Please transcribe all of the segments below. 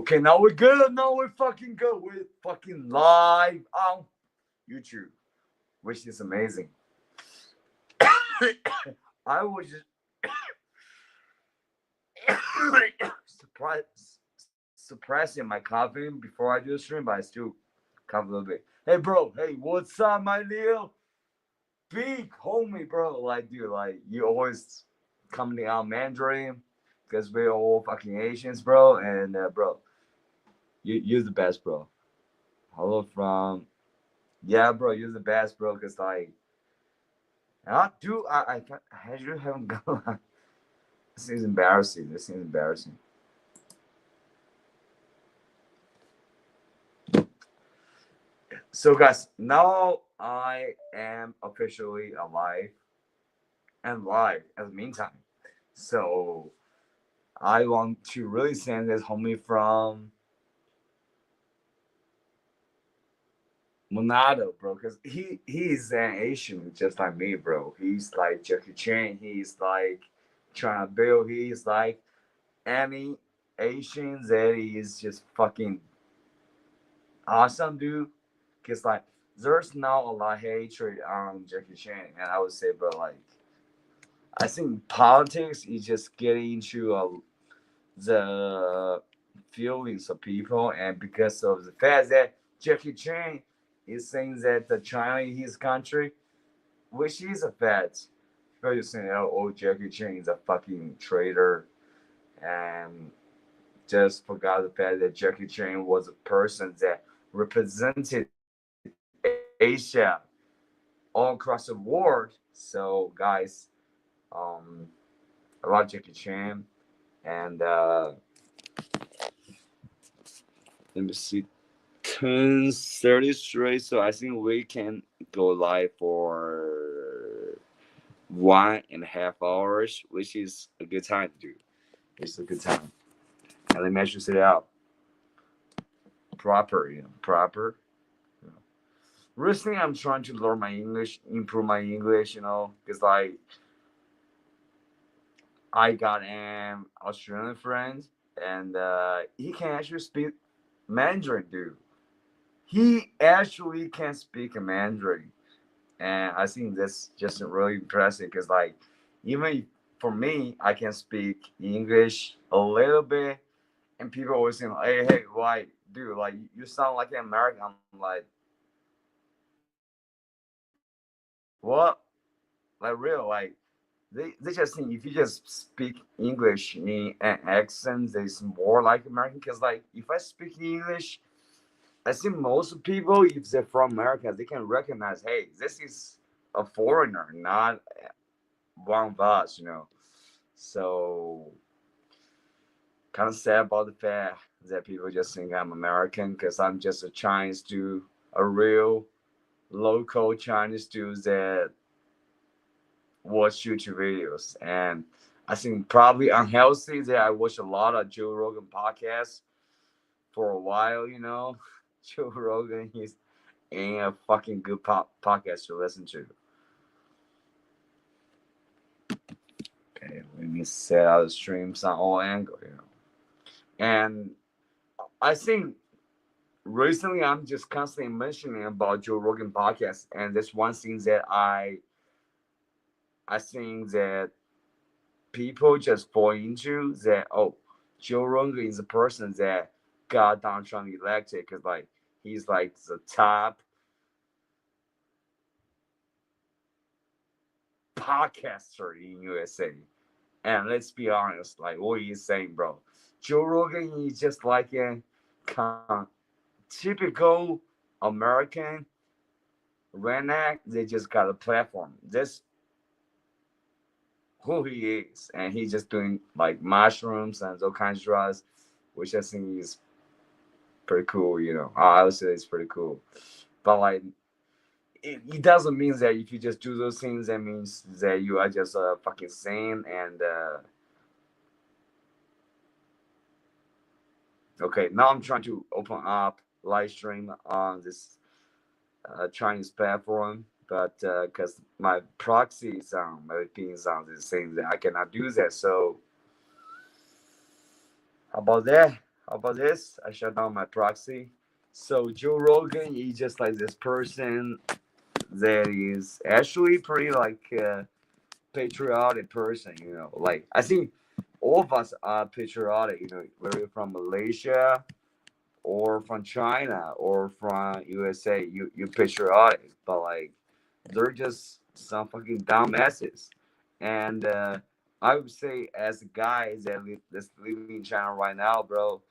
Okay, now we're good. Now we're fucking good. We're fucking live on YouTube, which is amazing. I was just suppressing my coughing before I do the stream, but I still cough a little bit. Hey, bro. Hey, what's up, my Leo? Big homie, bro. Like, dude, like, you always coming out Mandarin because we're all fucking Asians, bro. And, bro, you're the best, bro. Hello from, yeah, bro, you're the best, bro. Because, like, I actually haven't gone. This is embarrassing. So, guys, now I am officially alive and live at the meantime. So, I want to really send this homie from Monado, bro, because he's an Asian just like me, bro. He's like Jackie Chan. He's like trying to build. He's like any Asian that is just fucking awesome, dude. Because like there's not a lot of hatred on Jackie Chan, and I would say, bro, like I think politics is just getting into the feelings of people, and because of the fact that Jackie Chan is saying that the China is his country, which is a fact. People just saying, oh, Jackie Chan is a fucking traitor, and just forgot the fact that Jackie Chan was a person that represented Asia all across the world. So, guys, I love Jackie Chan, and let me see, 10:33. So I think we can go live for 1.5 hours, which is a good time to do. It's a good time. And let me actually set it out proper. Recently, I'm trying to learn my English, improve my English, because like I got an Australian friend, and he can actually speak Mandarin, dude. He actually can speak Mandarin, and I think that's just really impressive. Because like, even for me, I can speak English a little bit, and people always say, "Hey, why, dude? Like, you sound like an American." I'm like, what? Like, real? Like, they just think if you just speak English in an accent, it's more like American. Because like, if I speak English, I think most people, if they're from America, they can recognize, hey, this is a foreigner, not one of us. So, kind of sad about the fact that people just think I'm American because I'm just a Chinese dude, a real local Chinese dude that watch YouTube videos. And I think probably unhealthy that I watch a lot of Joe Rogan podcasts for a while. Joe Rogan, he's ain't a fucking good podcast to listen to. Okay, let me set out the streams on all angles. And I think recently I'm just constantly mentioning about Joe Rogan podcast, and that's one thing that I think that people just fall into, that Joe Rogan is a person that got Donald Trump elected because like he's like the top podcaster in USA. And let's be honest, like what he's saying, bro. Joe Rogan is just like a typical American redneck. They just got a platform. That's who he is. And he's just doing like mushrooms and all kinds of drugs, which I think is pretty cool, I would say it's pretty cool. But like, it doesn't mean that if you just do those things, that means that you are just fucking sane. And okay, now I'm trying to open up live stream on this Chinese platform, but because my proxy is on, my ping is on, the same that I cannot do that. So how about that? How about this? I shut down my proxy. So Joe Rogan is just like this person that is actually pretty like patriotic person, you know. Like I think all of us are patriotic, you know, whether you're from Malaysia or from China or from USA, you patriotic, but like they're just some fucking dumbasses. And I would say as a guy that's living in China right now, bro,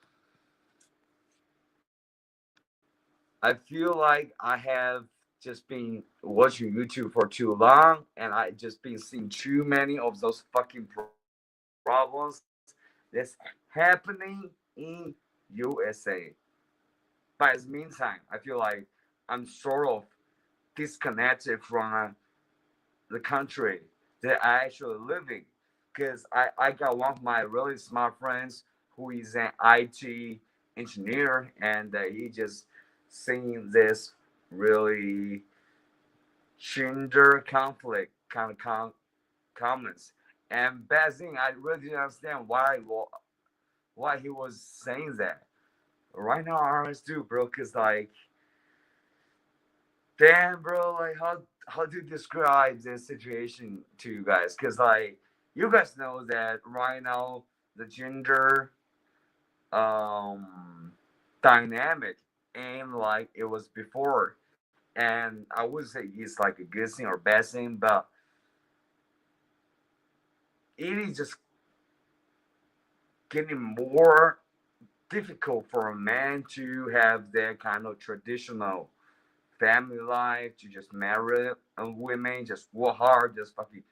I feel like I have just been watching YouTube for too long, and I just been seeing too many of those fucking problems that's happening in USA. But in the meantime, I feel like I'm sort of disconnected from the country that I actually live in. Because I got one of my really smart friends who is an IT engineer, and he just seeing this really gender conflict kind of comments. And bad thing, I really didn't understand why he was saying that. Right now, I understand, bro, because like, damn, bro, like how to describe this situation to you guys? Because like, you guys know that right now the gender um dynamic ain't like it was before, and I would say it's like a good thing or bad thing, but it is just getting more difficult for a man to have that kind of traditional family life, to just marry a woman, just work hard, just fucking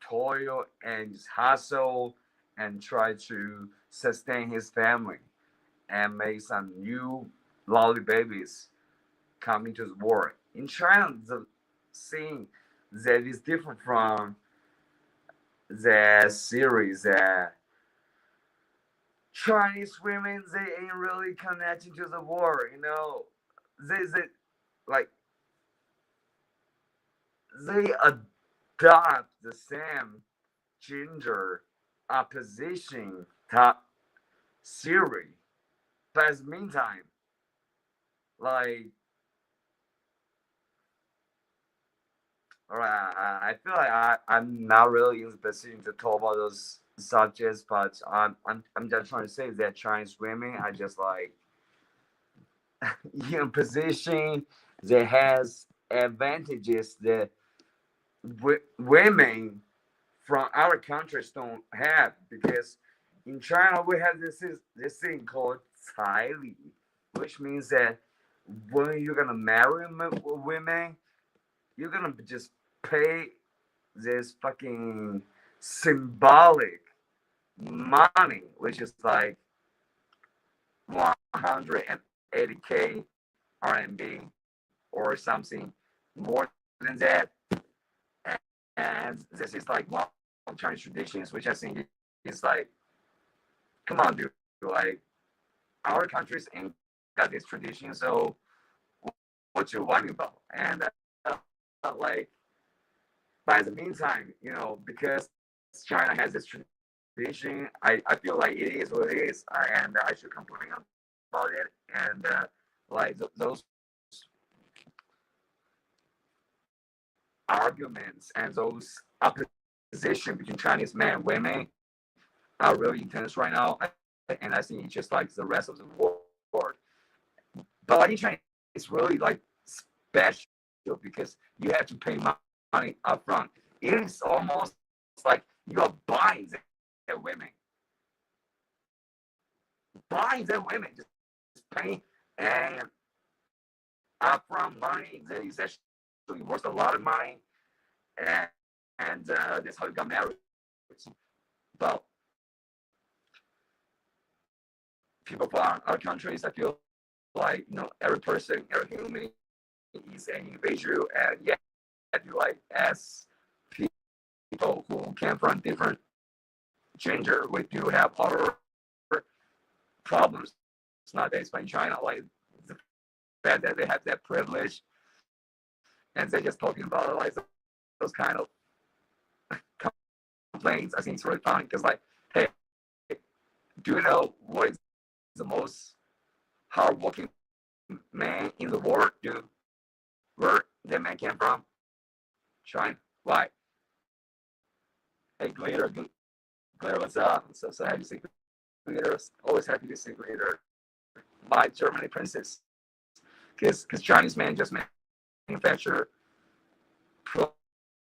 toil and just hustle and try to sustain his family and make some new lovely babies come into the world. In China, the scene that is different from the series that Chinese women they ain't really connected to the war, you know. They like they adopt the same gender opposition top theory. But in the meantime, like, all right, I feel like I'm not really in the position to talk about those subjects, but I'm just trying to say that Chinese women are just like in a position that has advantages that women from our countries don't have, because in China we have this thing called Caili, which means that when you're gonna marry women, you're gonna just pay this fucking symbolic money, which is like 180k RMB or something more than that. And this is like one of Chinese traditions, which I think is like, come on, dude, like our countries ain't got this tradition, so what you worrying about? And like, by the meantime, you know, because China has this tradition, I feel like it is what it is, and I should complain about it. And like those arguments and those opposition between Chinese men and women are really intense right now, and I think it's just like the rest of the world. But like in China, it's really like special because you have to pay money up front. It is almost like you're buying the women, just paying and upfront money that is actually worth a lot of money, and that's how you got married. But people from other countries, I feel like, you know, every person, every human is an individual, and yeah, you like as people who came from different gender, we do have our problems nowadays. But in China, like the fact that they have that privilege, and they're just talking about like those kind of complaints, I think it's really funny because like, hey, do you know what the most hardworking man in the world, dude. Where that man came from? China. Why? Hey, Glitter, what's up? I'm so happy to see Glitter. Always happy to see Glitter. My Germany princess. Because Chinese men just manufacture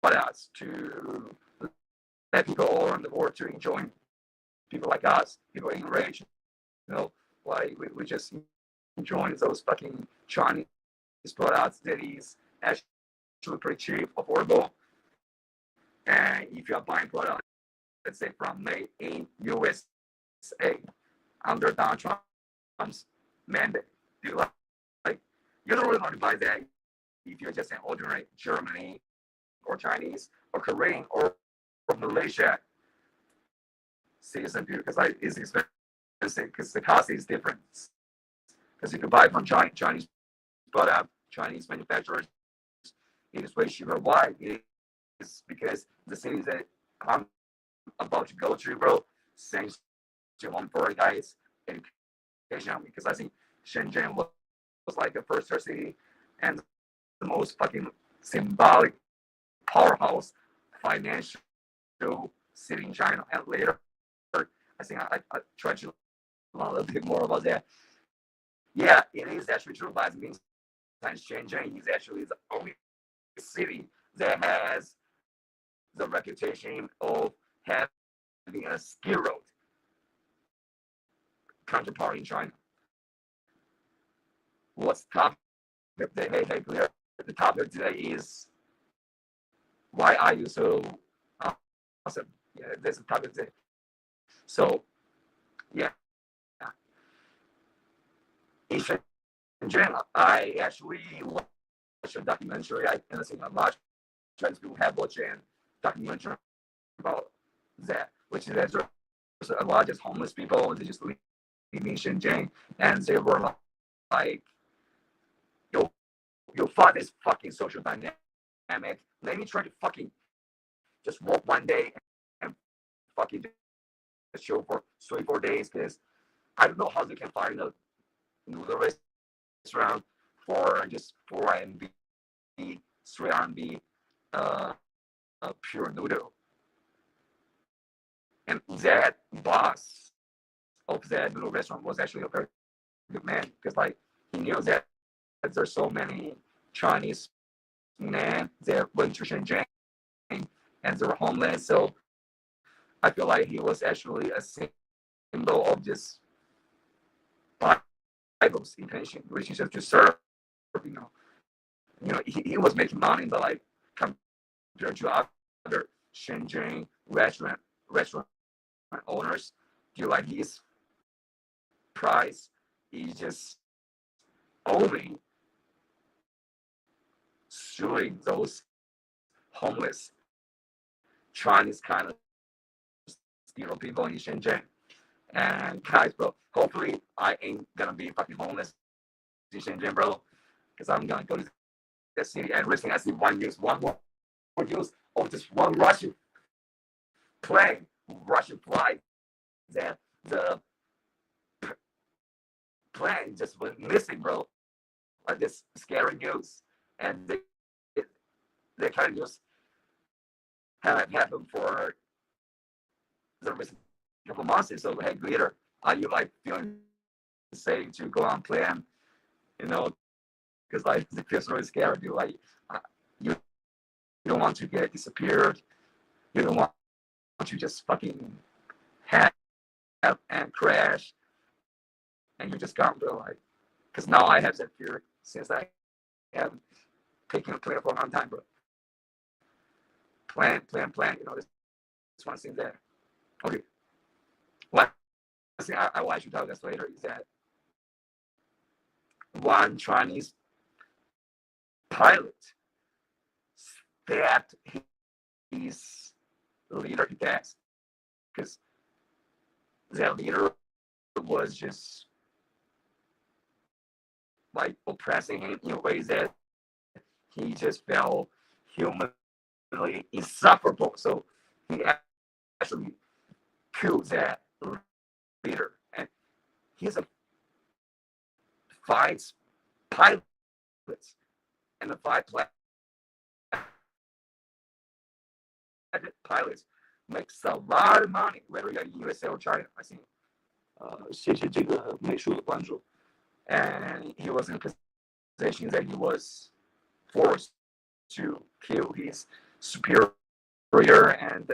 products to let people all around the world to enjoy. People like us, people in rage, like we just enjoy those fucking Chinese products that is actually pretty cheap, affordable. And if you are buying products, let's say from made in USA under Donald Trump's mandate, you don't really want to buy that if you're just an ordinary Germany or Chinese or Korean or Malaysia citizen, because it's expensive because the cost is different. Because if you buy from Chinese product, Chinese manufacturers, it is way cheaper. Why? It's because the cities that I'm about to go to, bro, thanks to one for guys education, because I think Shenzhen was like the first city and the most fucking symbolic powerhouse financial city in China. And later, I think I tried to learn a little bit more about that. Yeah, it is actually true, but it means Shenzhen is actually the only city that has the reputation of having a ski road counterpart in China. What's the topic today? Hey, Claire. The topic today is why are you so awesome? Yeah, that's the topic today. So, yeah. In Shenzhen, I actually watched a documentary. I think a lot of Chinese people have watched a documentary about that, which is that there's a lot of just homeless people. They just live in Shenzhen, and they were like, you find this fucking social dynamic. Let me try to fucking just work one day and fucking just show for 3-4 days, because I don't know how they can find a noodle restaurant for just 4 RMB, 3 RMB pure noodle. And that boss of that noodle restaurant was actually a very good man, because he knew that there's so many Chinese men that went to Shenzhen and they were homeless. So I feel like he was actually a symbol of this Bible's intention, which is just to serve. He was making money, but compared to other Shenzhen restaurant owners, his price is just only suing those homeless Chinese kind of people in Shenzhen. And guys, bro, hopefully I ain't gonna be fucking homeless in Shenzhen, bro, because I'm gonna go to that city and recently I see one more news of this one Russian flight that the plane just went missing, bro. Like this scary news, and they kind of just haven't happened for the recent couple months. So hey, Glitter, are you feeling safe to go on plan? Because it feels really scary. You don't want to get disappeared. You don't want to just fucking have and crash, and you just gone, bro. Because now I have that fear since I haven't taken a plan for a long time, bro. Plan. This one thing there. Okay. One thing I will actually tell this later is that one Chinese pilot stabbed his leader to death because that leader was just oppressing him in ways that he just felt humanly insufferable. So he actually killed that leader. And he's a fights pilots, and the pilots makes a lot of money, whether you're in USA or China, I think. 谢谢这个美术的关注。And he was in a position that he was forced to kill his superior and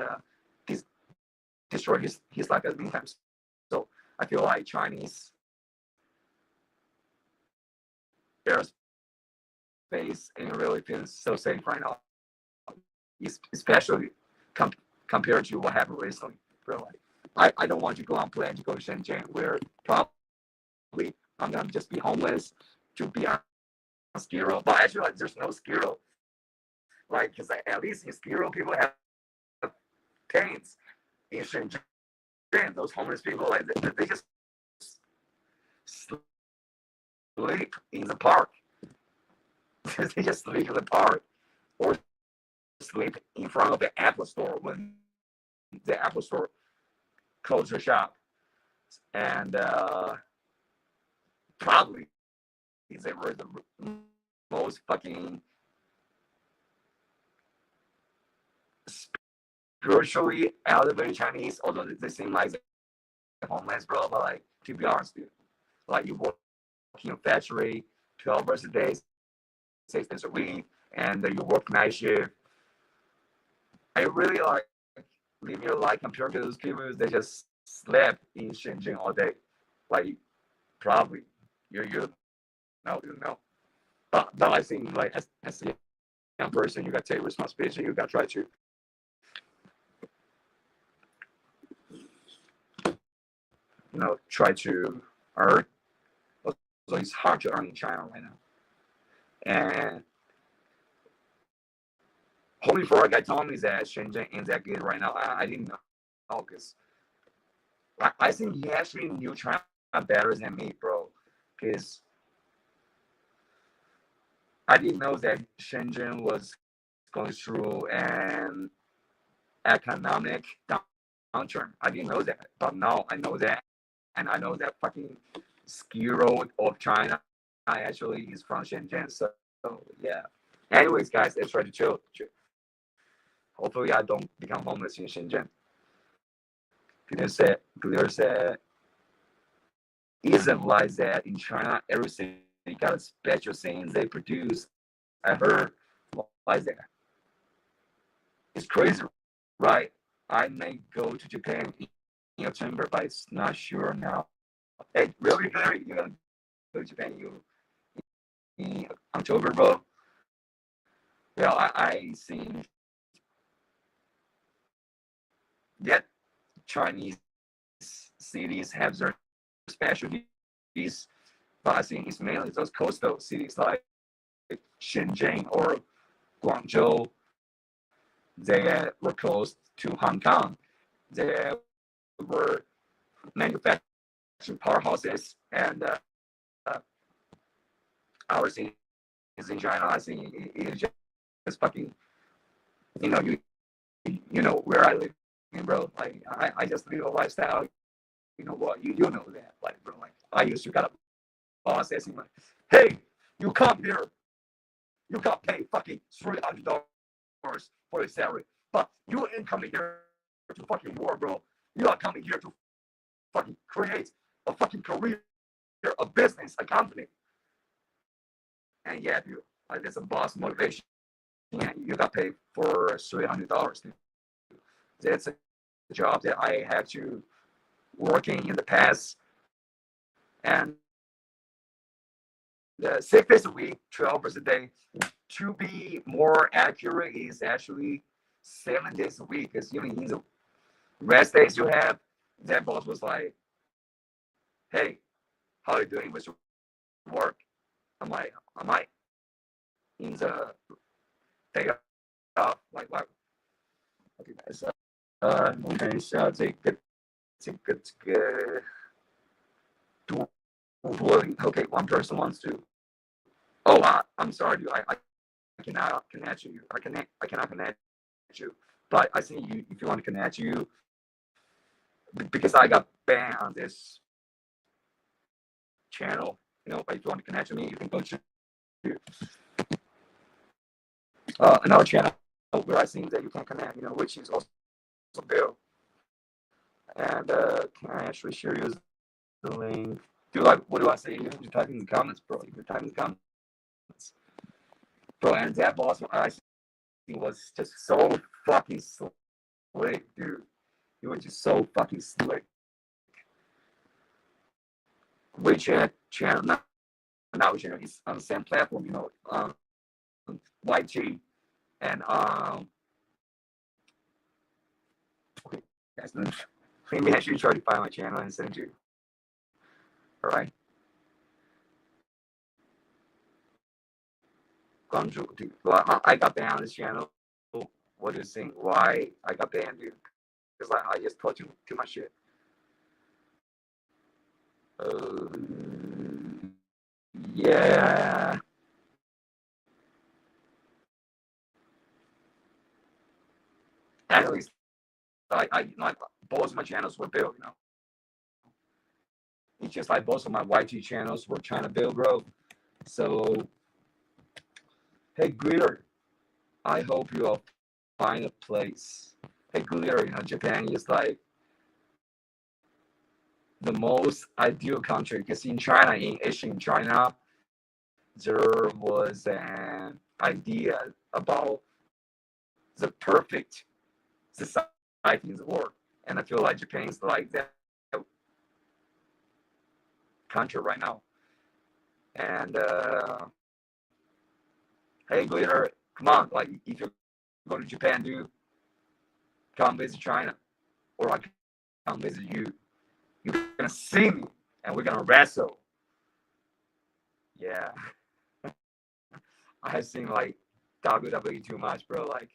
destroy his life at many times. So I feel like Chinese airspace ain't really feeling so safe right now, especially compared to what happened recently. Bro, I don't want to go on plan to go to Shenzhen, where probably I'm gonna just be homeless, to be on ski row. But actually, like, there's no ski row. Like, because at least in ski row, people have tents. In Shenzhen, those homeless people, like, they just sleep in the park. They just sleep in the park, or sleep in front of the Apple store when the Apple store closes the shop. And probably they were the most fucking spiritually elevated Chinese, although they seem like homeless, bro. But like, to be honest, dude, like, you work in a factory 12 hours a day, 6 days a week, and you work night shift. I really like live your life compared to those people. They just slept in Shenzhen all day. Like, probably you know. But I think, like, as a young person, you got to take responsibility. You got to try to earn. So it's hard to earn in China right now. And only for a guy told me that Shenzhen ain't that good right now. I didn't know, because I think he actually knew China better than me, bro. Because I didn't know that Shenzhen was going through an economic downturn. I didn't know that, but now I know that, and I know that fucking ski road of China actually is from Shenzhen. So yeah. Anyways, guys, let's try to chill. Hopefully, I don't become homeless in Shenzhen. Clear said, isn't like that in China. Every city got a special things they produce. I heard like that. It's crazy, right? I may go to Japan in September, but it's not sure now. Hey, really, Larry? You're gonna go to Japan in October, bro? Well, I think that Chinese cities have their specialties, but I think it's mainly those coastal cities like Shenzhen or Guangzhou. They were close to Hong Kong. They were manufacturing powerhouses, and our cities in China, I think, it's just fucking, you know where I live, bro. Like, I just live a lifestyle. You know what? You know that, like, bro. Like, I used to got a boss asking, like, hey, you come here, you got paid fucking $300 for your salary, but you ain't coming here to fucking work, bro. You are coming here to fucking create a fucking career, a business, a company. And yeah, dude, like, that's a boss motivation. Yeah, you got paid for $300. Dude. That's a job that I had to working in the past, and 6 days a week, 12 hours a day. To be more accurate, is actually 7 days a week, because even in the rest days you have, that boss was like, hey, how are you doing with your work? I'm like, am I in the day off? Like, what? Okay, guys. 我看一下这个读播。Okay, one person wants to. Oh, I'm sorry, dude. I cannot connect you. I cannot connect you. But I think if you want to connect you, because I got banned on this channel But if you want to connect to me, you can go to another channel where I think that you can connect, which is also Bill. And can I actually share you the link? What do I say? You can type in the comments, bro. You can type in the comments. Bro, and that boss, I think, was just so fucking slick, dude. He was just so fucking slick. Which channel? Not which channel. It's on the same platform, YG. And guys, let me actually try to find my channel and send you. All right. Dude. Well, I got banned on this channel. What do you think? Why I got banned, dude? Because I just told you too much shit. Yeah. At least I both of my channels were built, It's just like both of my YG channels were trying to build growth. So, hey, Glitter, I hope you'll find a place. Hey, Glitter, Japan is like the most ideal country because in China, in Asian China, there was an idea about the perfect society in the world. And I feel like Japan is like that country right now. And hey, Glitter, come on, like if you go to Japan, dude, come visit China, or I come visit you. You're gonna see me, and we're gonna wrestle. Yeah, I have seen like WWE too much, bro. Like,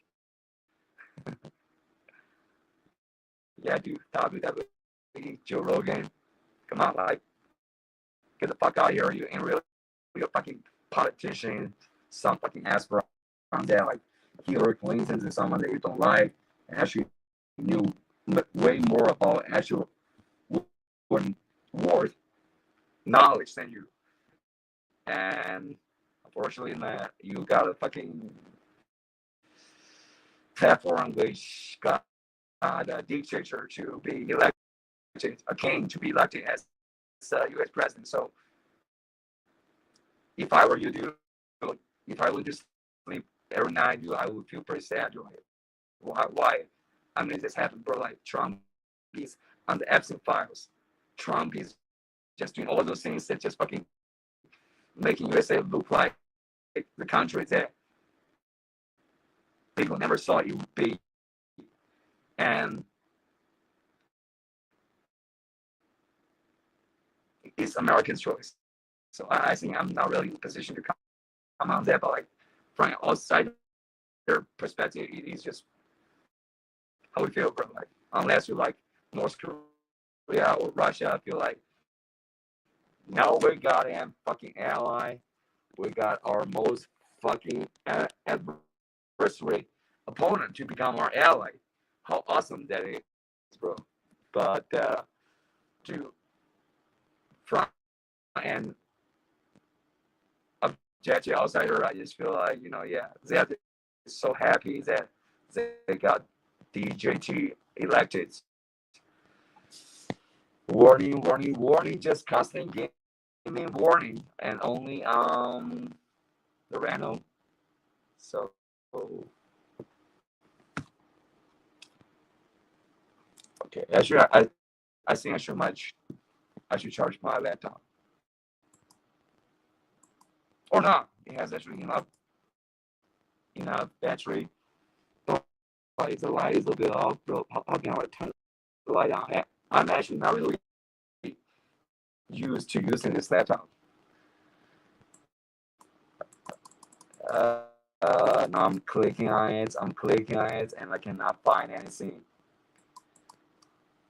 yeah, dude, WWE, Joe Rogan, come on, like, get the fuck out of here. You ain't really a fucking politician, some fucking ass from there, like Hillary Clinton is someone that you don't like, and actually knew way more about actual worth knowledge than you. And unfortunately, man, you got a fucking platform which got a dictator to be elected, a king to be elected as U.S. president. So if I were you, dude, if I would just sleep every night, dude, I would feel pretty sad. Dude. Why? I mean, this happened, bro. Like Trump is on the Epstein files. Trump is just doing all those things that just fucking making USA look like the country that people never saw it would be. And it's American choice. So I think I'm not really in a position to come on there, but like from an outsider perspective, it is just how we feel, bro. Like unless you like North Korea or Russia, I feel like now we got a fucking ally. We got our most fucking adversary opponent to become our ally. How awesome that is, bro. But to from an objective outsider, I just feel like, yeah, they're so happy that they got DJT elected. Warning, warning, warning, just constantly giving warning, and only the random. So okay, I think I should charge my laptop. Or not. It has actually enough battery. But if the light is a bit off, bro, how can I turn the light on? I'm actually not really used to using this laptop. Now I'm clicking on it, and I cannot find anything.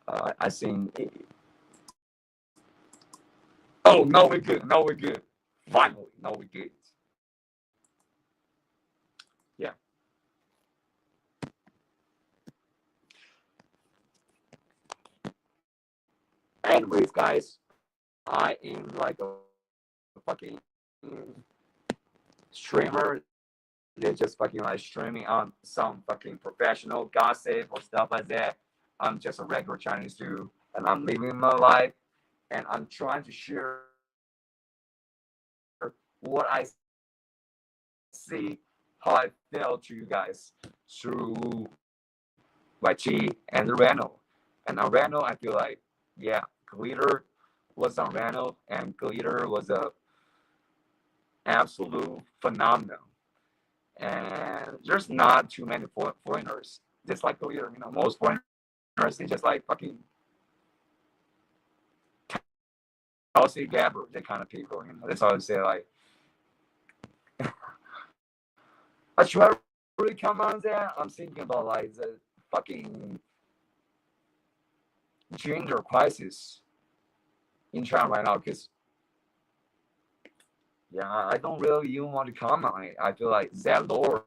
I think. Oh, no, we're good. No, we're good. Finally, no, we're good. Yeah. Anyways, guys, I am like fucking streamer. They're just fucking like streaming on some fucking professional gossip or stuff like that. I'm just a regular Chinese dude, and I'm living my life, and I'm trying to share what I see, how I feel to you guys through Chi and the Reno. And on Reno, I feel like, yeah, Glitter was on Reno, and Glitter was a absolute phenomenon. And there's not too many foreigners just like Glitter. You know, most foreigners, they just like fucking Tulsi Gabbard, that kind of people. You know, that's all I would say. Like, I try to really come on there. I'm thinking about like the fucking gender crisis in China right now, because yeah, I don't really even want to comment on it. I feel like that lower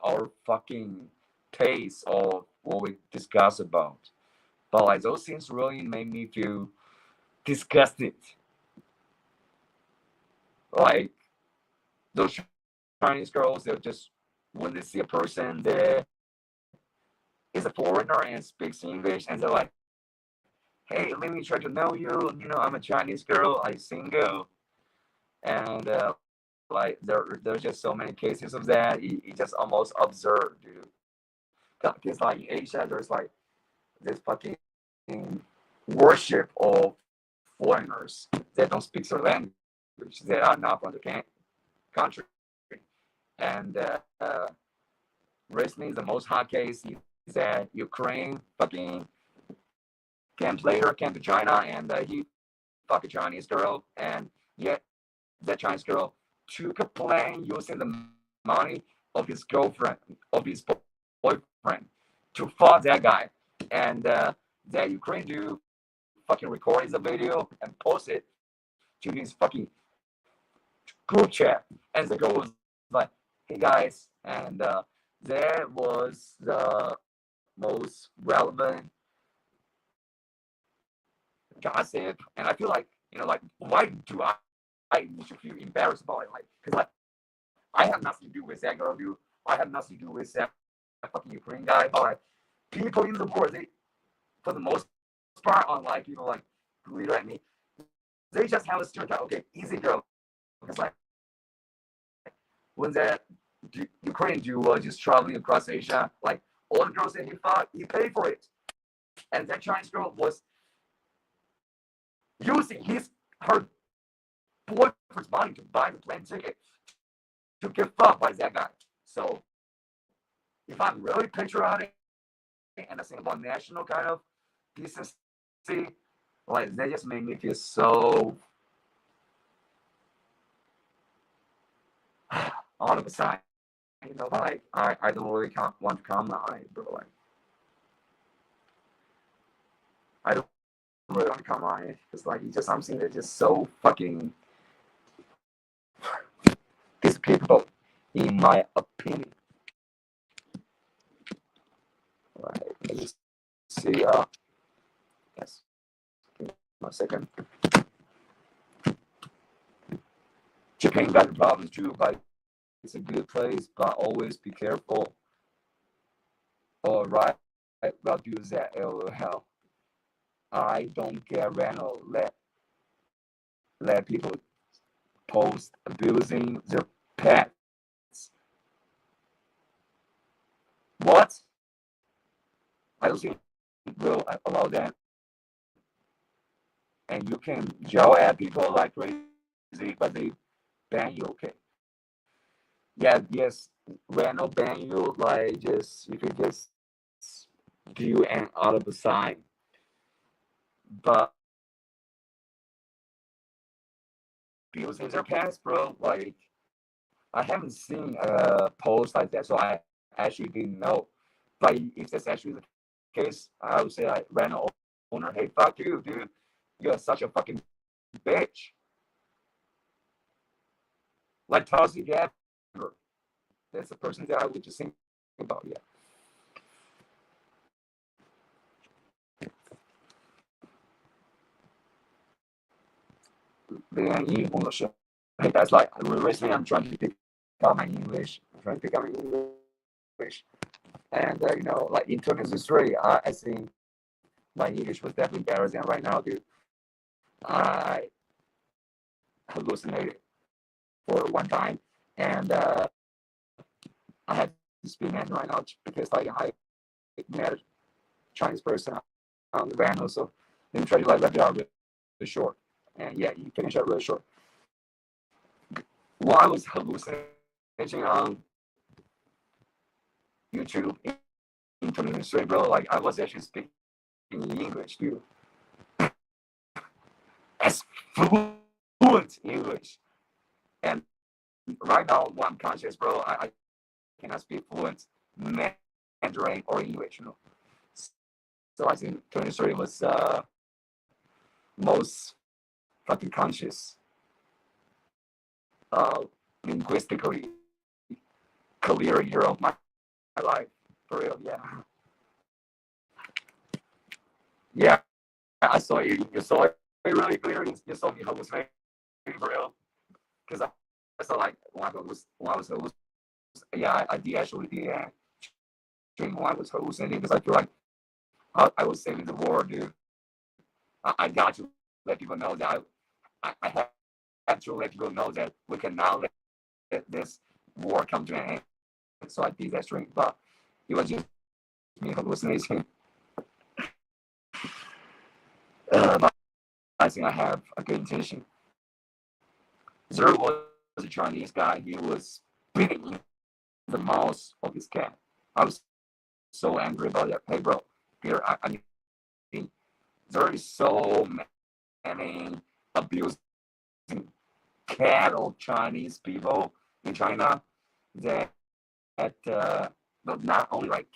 our fucking taste of what we discuss about. But like those things really made me feel disgusted. Like those Chinese girls, they'll just, when they see a person that is a foreigner and speaks English, and they're like, hey, let me try to know you. You know, I'm a Chinese girl, I'm single. And like there's just so many cases of that. It's just almost absurd, dude. Because like in Asia, there's like this fucking worship of foreigners that don't speak their language, that are not from the country. And recently, the most hot case is that Ukraine fucking came to China, and he fucked a Chinese girl, and yet that Chinese girl took a plane using the money of his girlfriend, of his boyfriend, to fuck that guy. And that Ukraine dude fucking recorded the video and posted it to his fucking group chat. And the girl was like, hey guys, and that was the most relevant gossip. And I feel like, you know, like, why do I should feel embarrassed about it? Like, because like, I have nothing to do with that girl, dude. I have nothing to do with that fucking Ukraine guy. But like, people in the world, they, for the most part, unlike people like Glitter and me, they just have a stereotype. Okay, easy girl. It's like when that Ukrainian Jew was just traveling across Asia, like all the girls that he fought, he paid for it, and that Chinese girl was using her boyfriend's money to buy the plane ticket to get fucked by that guy. So if I'm really patriotic and I think about national kind of decency, like that just made me feel so out of the side. You know, like I don't really want to comment on it, bro. Like I don't really want to comment on it. It's like it's just something that's just so fucking despicable, in my opinion. Right. Let me see. Yes. Give me a second. Japan got the problems too, but it's a good place. But always be careful. All right. I'll do that. LOL. I don't get rental. Let people post abusing their pets. What? I don't think will allow that. And you can yell at people like crazy, but they ban you. Okay. Yeah. Yes. Rental ban you. Like just you can just do an audible sign. But abusing their pets, bro. Like I haven't seen a post like that, so I actually didn't know. But if that's actually the case, I would say like rental owner, hey, fuck you, dude. You're such a fucking bitch. Like Tulsi Gabbard. That's the person that I would just think about, yeah. 的英语工作室。Hey, that's like recently I'm trying to pick up my English. I'm trying to pick up my English. And you know, like in 2023, I think my English was definitely better than right now, dude. I hallucinated for one time, and I had to speak Mandarin right now because like I met a Chinese person on the van. So let me try to like wrap it out really short. And yeah, you finish up really short. While I was hallucinating on YouTube in 2023, bro, like I was actually speaking English, dude. As fluent English. And right now, when I'm conscious, bro, I cannot speak fluent Mandarin or English, you know. So I think 23 was most fucking conscious linguistically clear year of my life. For real, yeah. Yeah, I saw you. You saw it really clear. You saw me hallucinating for real. Because I saw like when I was yeah, I did actually dream when I was hallucinating because I feel like I was saving the world, dude. I got to let people know that I have to let people know that we cannot let this war come to an end. So I did that dream, but it was just me hallucinating. But I think I have a good intention. There was a Chinese guy. He was beating the mouth of his cat. I was so angry about that. Hey, bro, here, I mean, there is so many abusing cattle Chinese people in China that not only like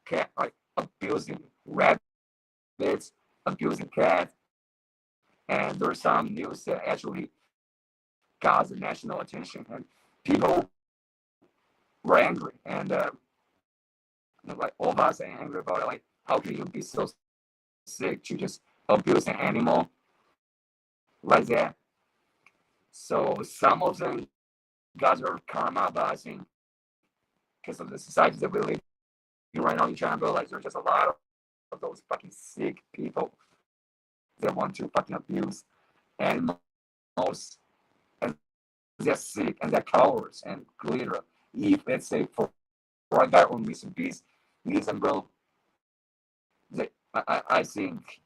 cat, like abusing rabbits, abusing cats, and there's some news that actually got the national attention, and people were angry, and like all of us are angry about it. Like, how can you be so sick to just abuse an animal like that? So some of them got their karma, but I think because of the society that we live in right now in China, like there's just a lot of those fucking sick people that want to fucking abuse animals, and they're sick and they're cowards and glitter. If let's say for a guy on missing piece, listen, bro, I think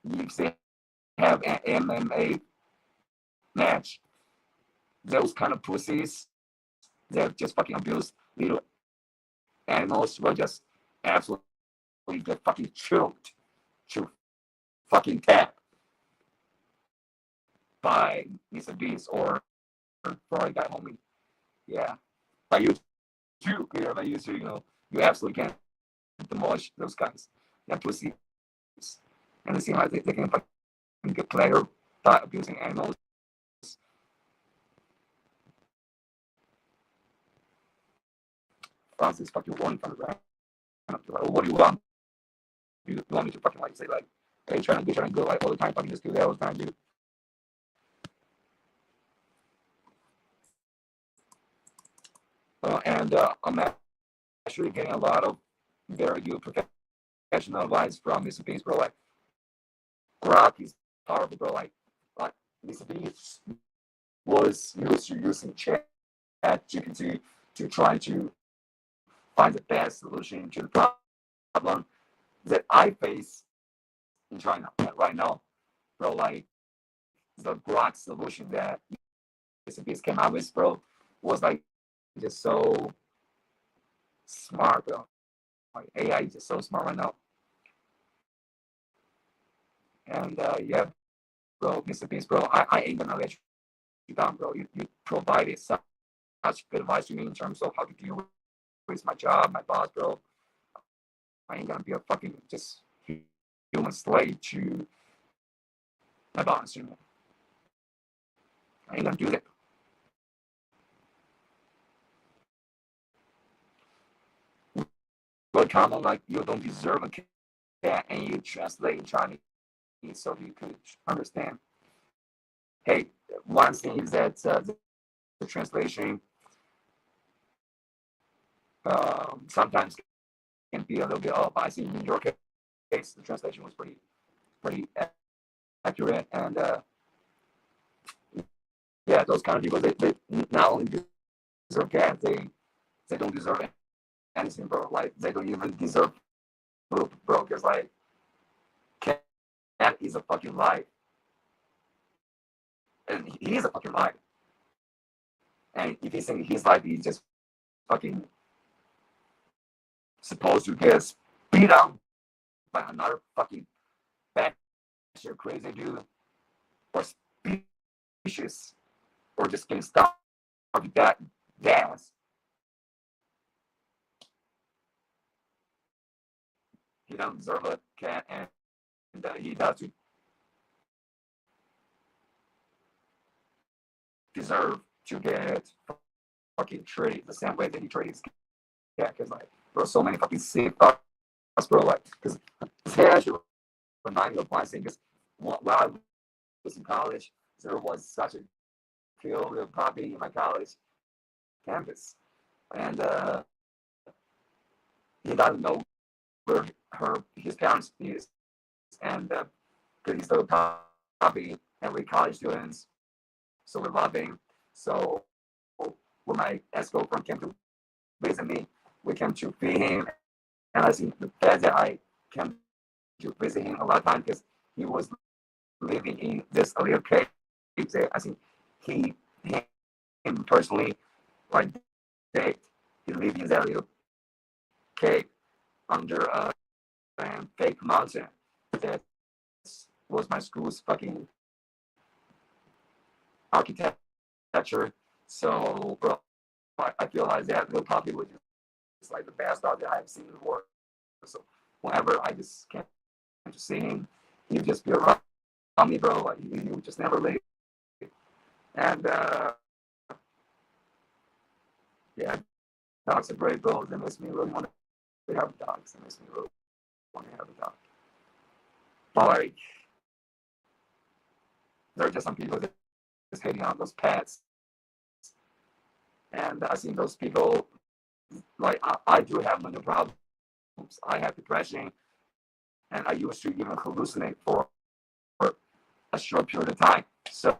if they have an MMA match, those kind of pussies that just fucking abuse little animals will just absolutely get fucking choked to fucking death by Mr. Beast or for a guy homie. Yeah. But you too, Peter, but you too, you know, you absolutely can demolish those guys. They're pussies. And it seems like they can fucking get pleasure by abusing animals. Francis fucking running from the ground. Like, well, what do you want? You want me to fucking like say like, hey, trying to go like all the time, fucking just do that all the time, dude. And I'm actually getting a lot of very good professional advice from Mr. Beast, bro. Like, Grok is powerful, bro. Like Mr. Beast was using Chat GPT to try to find the best solution to the problem that I face in China right now, bro. Like the Grok solution that Mr. Beast came out with, bro, was like just so smart, bro. Like AI is just so smart right now. And yeah, bro, Mr. Beast, bro, I ain't gonna let you down, bro. You provided such good advice to me in terms of how to deal with my job, my boss, bro. I ain't gonna be a fucking just human slave to my boss, you know. I ain't gonna do that. But kind of like you don't deserve a cat, and you translate in Chinese so you could understand. hey, one thing is that the translation sometimes can be a little bit off. I see in your case, the translation was pretty accurate, and yeah, those kind of people, they not only deserve cats, they don't deserve anything, bro. Like, they don't even deserve poop, bro, because like cat is a fucking life, and he is a fucking life. And if he's saying his life, he's just fucking supposed to get beat down by another fucking batshit crazy dude, or species, or just getting stuck with that gas. He doesn't deserve a cat, and he does deserve to get fucking treated the same way that he treats cat. Because like, bro, so many fucking sick thoughts, bro. Like, because his hair actually remind me of one thing. Because while I was in college, there was such a kill little puppy in my college campus, and he doesn't know where his parents is, and because he's still a puppy, and we're college students, so we're loving. So when my ex-girlfriend came to visit me, we came to feed him, and I think the fact that I came to visit him a lot of times because he was living in this little cave. I think he him personally, like, he lived in that little cave under a fake mountain that was my school's fucking architecture. So, bro, I feel like that little puppy was just like the best dog that I've seen in the world. So whenever I just came to see him, he'd just be around me, bro. Like, he would just never leave. And yeah, dogs are great, bro. They makes me really want to have dogs. They makes me really want to have a dog. But like, there are just some people that just hating on those pets. And I think those people, like, I do have mental problems. I have depression, and I used to even hallucinate for a short period of time. So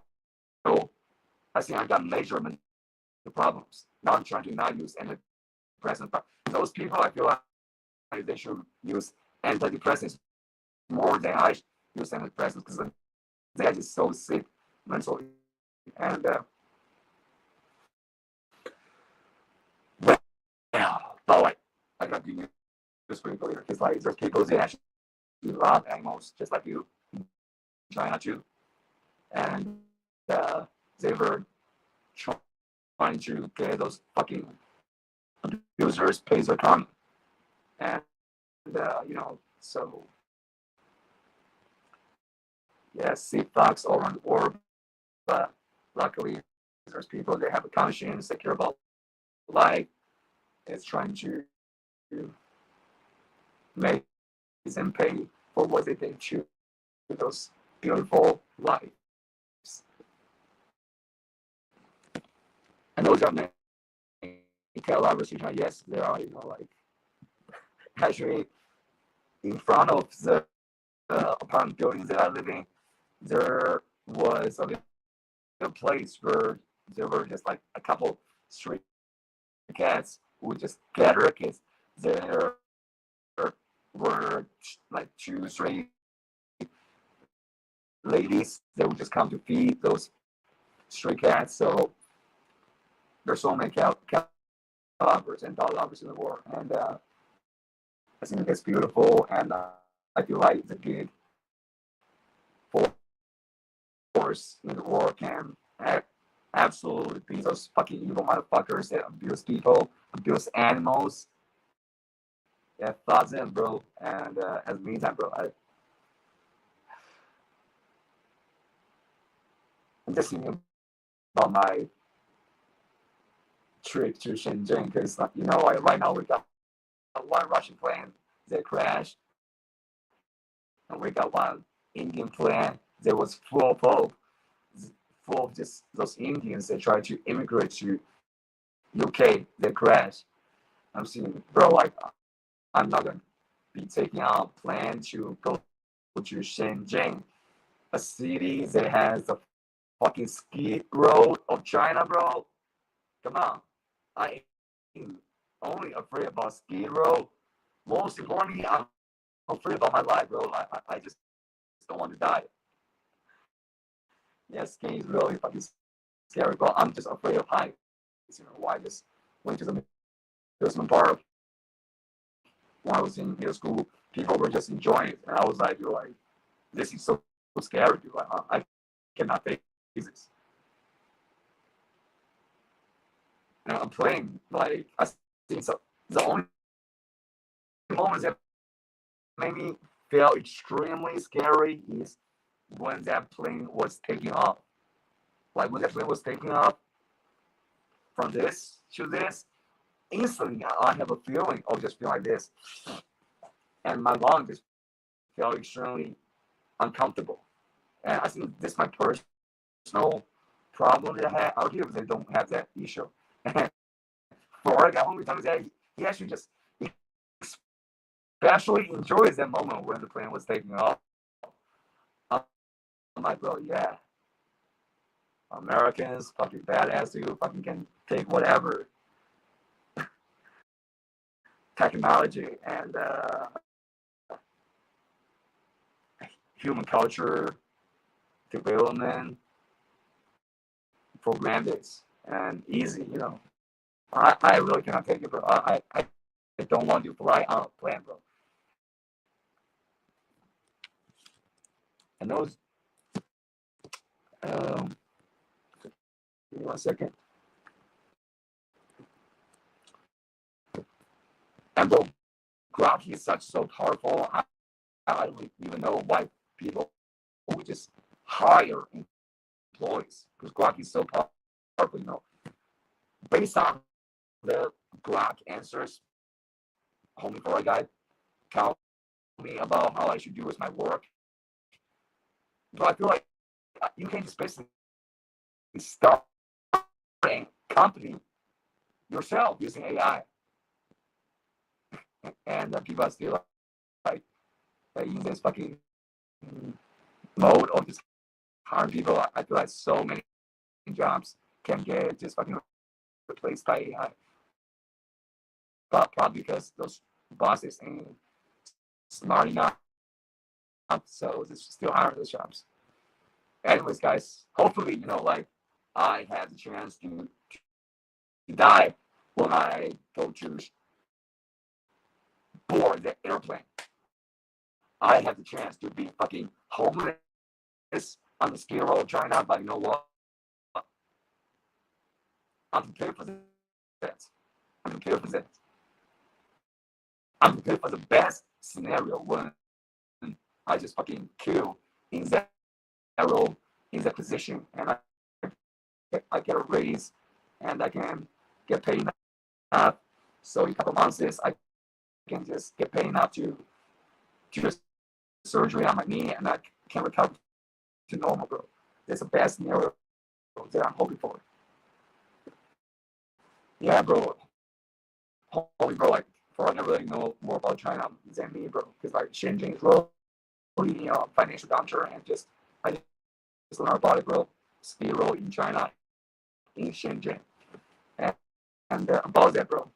I think I got major mental problems. Now I'm trying to not use antidepressants. But those people, I feel like they should use antidepressants more than I use antidepressants because they are just so sick mentally. And but like, I got to use this pretty clear because like there's people that actually love animals just like you try not to, and they were trying to get those fucking abusers pay their time, and so yeah, see thugs all around the world, but luckily there's people that have a conscience, that care about life, is trying to make them pay for what they did to those beautiful lives. And those are many cat lovers, yes, there are, like, actually in front of the apartment buildings that I live in, there was a little place where there were just like a couple stray cats who would just gather kids. There were like 2 stray ladies that would just come to feed those stray cats. So there's so many cat lovers and dog lovers in the world, and I think it's beautiful, and I feel like it's a good force in the world can absolutely be those fucking evil motherfuckers that abuse people, abuse animals. Yeah, thoughts in, bro. And at the meantime, bro, I'm just thinking about my trip to Shenzhen because, like, right now we got one Russian plane that crashed, and we got one Indian plane that was full of just those Indians that try to immigrate to UK. They crash. I'm seeing, bro, like, I'm not gonna be taking out a plan to go to Shenzhen, a city that has the fucking ski road of China, bro. Come on. I ain't only afraid about ski road. Most importantly, I'm afraid about my life, bro. I just don't want to die. Yeah, skiing is really fucking scary, but I'm just afraid of heights. You know, why I just went to the amusement park when I was in middle school. People were just enjoying it, and I was like, "You're like, this is so scary, dude. Like, I cannot face this." And I'm playing like I think so. The only moments that made me feel extremely scary is when that plane was taking off. Like when that plane was taking off from this to this, instantly I have a feeling of just feeling like this, and my lungs just felt extremely uncomfortable. And I think this is my personal problem that I have. Out here, they don't have that issue. And for a guy who tells me that he actually just especially enjoys that moment when the plane was taking off. I'm like, bro, yeah, Americans fucking badass, you fucking can take whatever technology and human culture development for granted and easy, you know. I really cannot take it, bro. I don't want to fly on a plane, bro. And those, give me 1 second. And bro, Grok is such so powerful. I don't even know why people would just hire employees because Grok is so powerful, you know. Based on the Grok answers, homie for a guy tell me about how I should do with my work. But I feel like you can just basically start a company yourself using AI. And people are still like in this fucking mode of just hiring people. I feel like so many jobs can get just fucking replaced by AI. But probably because those bosses ain't smart enough, so just still hire those jobs. Anyways, guys, hopefully, you know, like I had the chance to die when I go to board the airplane. I had the chance to be fucking homeless on the ski road China, but you know what? I'm prepared for that. I'm prepared for that. I'm prepared for the best scenario when I just fucking kill in that role, in that position, and I get a raise, and I can get paid enough. So in a couple months, I can just get paid enough to do surgery on my knee, and I can recover to normal, bro. That's the best scenario that I'm hoping for. Yeah, bro. Holy, bro, like, I never really know more about China than me, bro. Because, like, Shenzhen is really, financial downturn, and I just learned about it, bro. Ski road in China, in Shenzhen. And about that, bro.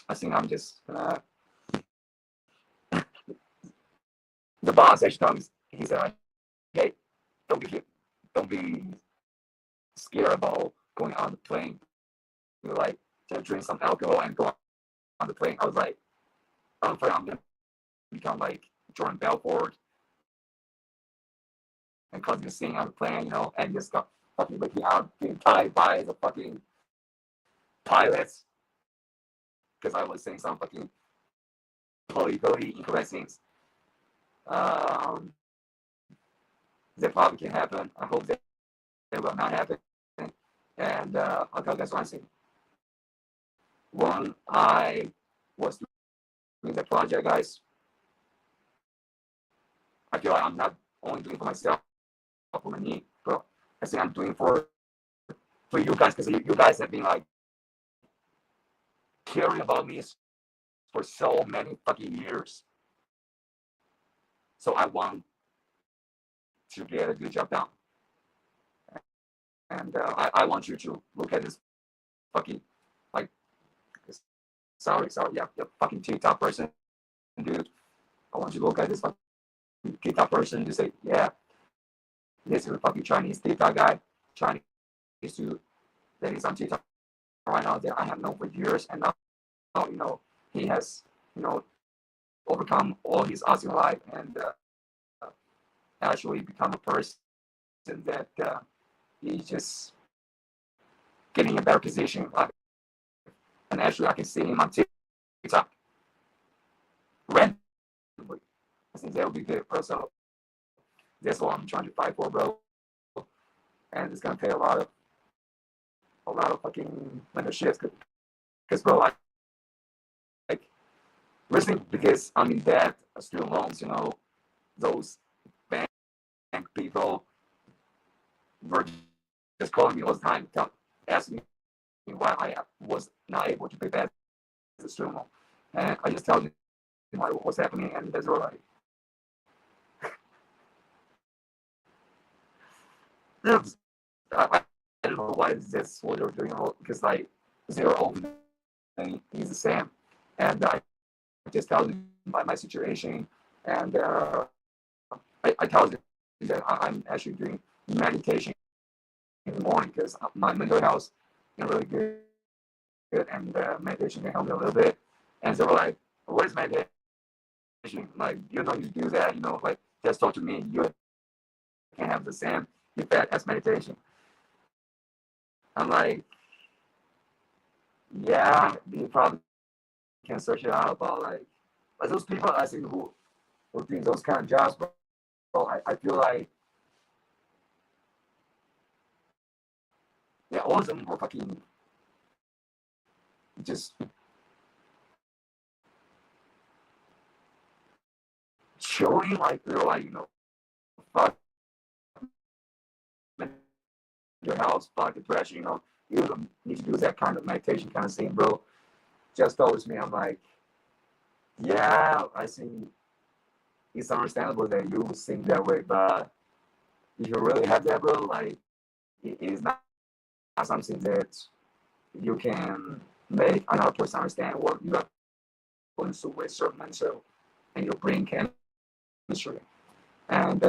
I think I'm just gonna. The boss actually told me, he said, like, hey, don't be scared about going on the plane. You know, like, just drink some alcohol and go on the plane. I was like, I'm afraid I'm gonna become like Jordan Belfort and cause this thing on the plane, you know, and just got fucking looking out, being tied by the fucking pilots because I was saying some fucking politically incorrect things. That probably can happen. I hope that it will not happen. And I'll tell you guys one thing. When I was doing the project, guys, I feel like I'm not only doing for myself, for my knee, bro. I think I'm doing for you guys, because you guys have been like caring about me for so many fucking years. So I want to get a good job done. And I want you to look at this fucking, like, sorry, yeah, fucking TikTok person, dude. I want you to look at this fucking TikTok person and say, yeah, this is a fucking Chinese TikTok guy, Chinese dude that is on TikTok right now that I have known for years, and now, you know, he has, you know, overcome all his odds in life and actually become a person that he's just getting a better position in life. And actually, I can see him on TikTok randomly. I think that would be good, bro. So that's what I'm trying to fight for, bro. And it's gonna take a lot of fucking mentorship, because bro, like recently, because I'm in debt, student loans, you know, those bank people were just calling me all the time, asking me why I was not able to pay back the student loan, and I just tell them like what's happening, and they were like, I don't know why that's what they're doing, because like their own thing is the same, and I just tell them my situation, and I tell them that I'm actually doing meditation in the morning because my mental health is really good, and meditation can help me a little bit. And they were like, "What is meditation? Like, you don't need to do that, you know? Like, just talk to me. You can have the same effect as meditation." I'm like, yeah, you probably can search it out, but like those people I see who doing those kind of jobs, bro, I feel like, yeah, all of them were fucking just showing like they're like, you know, fuck your health, fuck depression, you know, you don't need to do that kind of meditation kind of thing, bro. Just told me, I'm like, yeah, I think it's understandable that you think that way, but if you really have that, bro, like it is not something that you can make another person understand what you are going through with your mental and your brain chemistry. And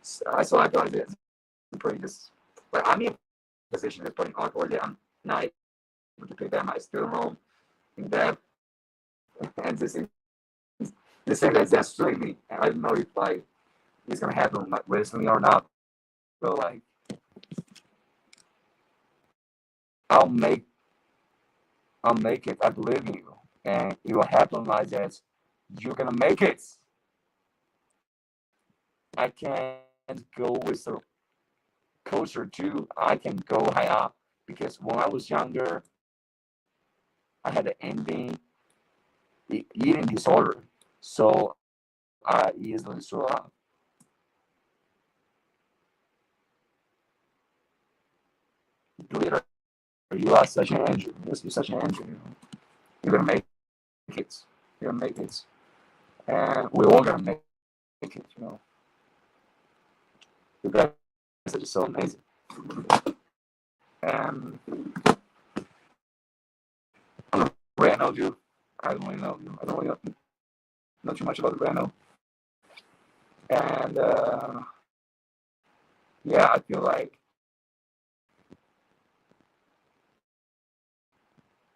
so I feel like it's pretty just, like, I'm in a position that's pretty awkward that I'm not able to pay back my student loan in debt. And this thing that's destroying me. And I don't know if like it's gonna happen like recently or not. But like I'll make it. I believe in you. And it will happen like that. You're gonna make it. I can't go with the culture too. I can go high up because when I was younger, I had an eating disorder, so I easily throw up. Later, you are such an angel. You're such an angel. You know? You're gonna make it. You're gonna make it, and we're all gonna make it. You know, you guys are just so amazing. And Rano, dude, I don't really know. I don't really know too much about the Rano. And yeah, I feel like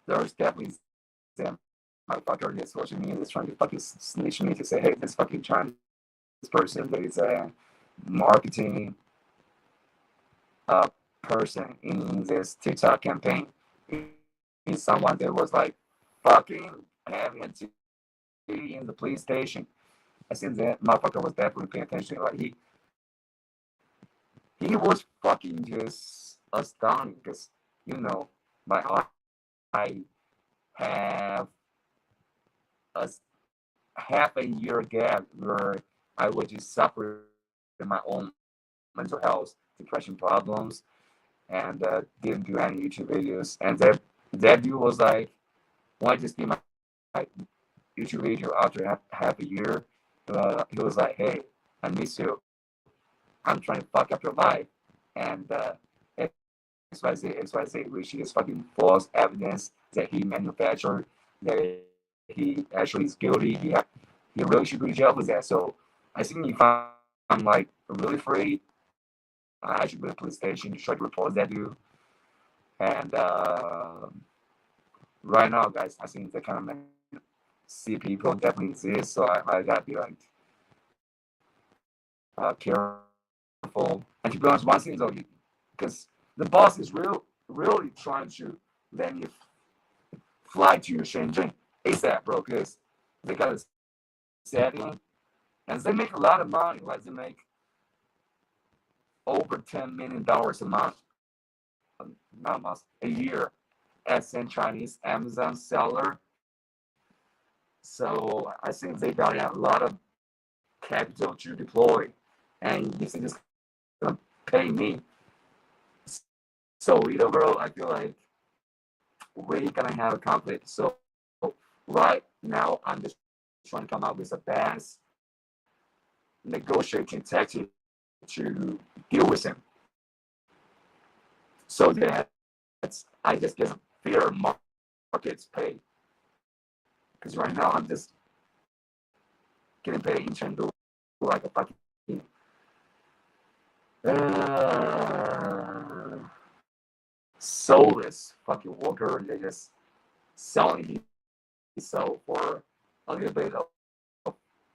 there's definitely some motherfucker that's watching me and is trying to fucking snitch me to say, hey, this fucking Chinese person that is a marketing person in this TikTok campaign is someone that was like fucking having a TV in the police station. I think that motherfucker was definitely paying attention. Like he was fucking just astounding because, you know, my I have a half a year gap where I was just suffering my own mental health, depression problems, and didn't do any YouTube videos. And that dude was like, when I just did my YouTube video after half a year, he was like, hey, I miss you. I'm trying to fuck up your life. And XYZ, which is fucking false evidence that he manufactured, that he actually is guilty. He really should go to jail for that. So I think if I'm like really afraid, I should go to the police station to try to report that dude. And right now, guys, I think that kind of see people definitely exist. So I gotta be like careful. And to be honest, one thing though, because the boss is really trying to let me fly to Shenzhen ASAP, bro, because they got a setting and they make a lot of money. Like they make over $10 million a month, not a month, a year as a Chinese Amazon seller. So I think they got a lot of capital to deploy, and this is just gonna pay me. So either bro, I feel like we're gonna have a conflict. So right now, I'm just trying to come up with the best negotiating tactic to deal with him. So that I just get fair markets pay. Because right now I'm just getting paid in terms of like a fucking soulless fucking worker. They're just selling himself for a little bit of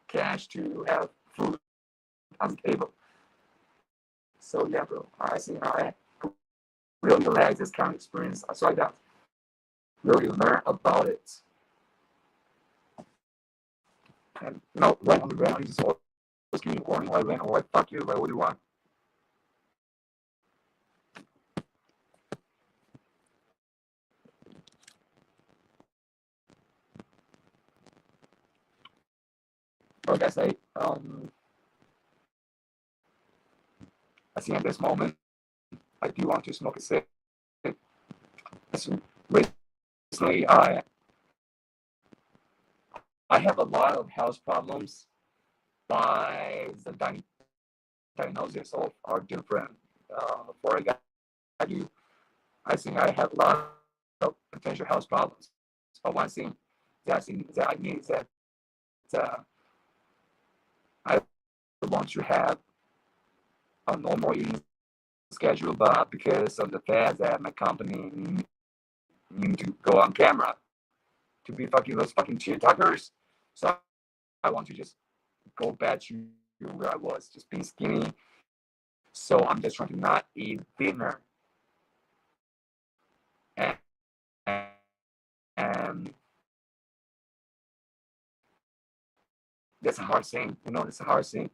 cash to have food on the table. So yeah, bro, I think I really like this kind of experience. So I got really learn about it. And no, right on the ground, he's always giving me warning, like, man, like, fuck you, like, what do you want? Like I say, I think at this moment, I do want to smoke a cig. Recently, I have a lot of health problems by the diagnosis of are different. For a guy, I think I have a lot of potential health problems. But one thing that I need is that I want to have a normal eating schedule, but because of the fact that my company need to go on camera to be fucking those fucking shit talkers, so I want to just go back to where I was, just being skinny. So I'm just trying to not eat dinner. And that's a hard thing, it's a hard thing.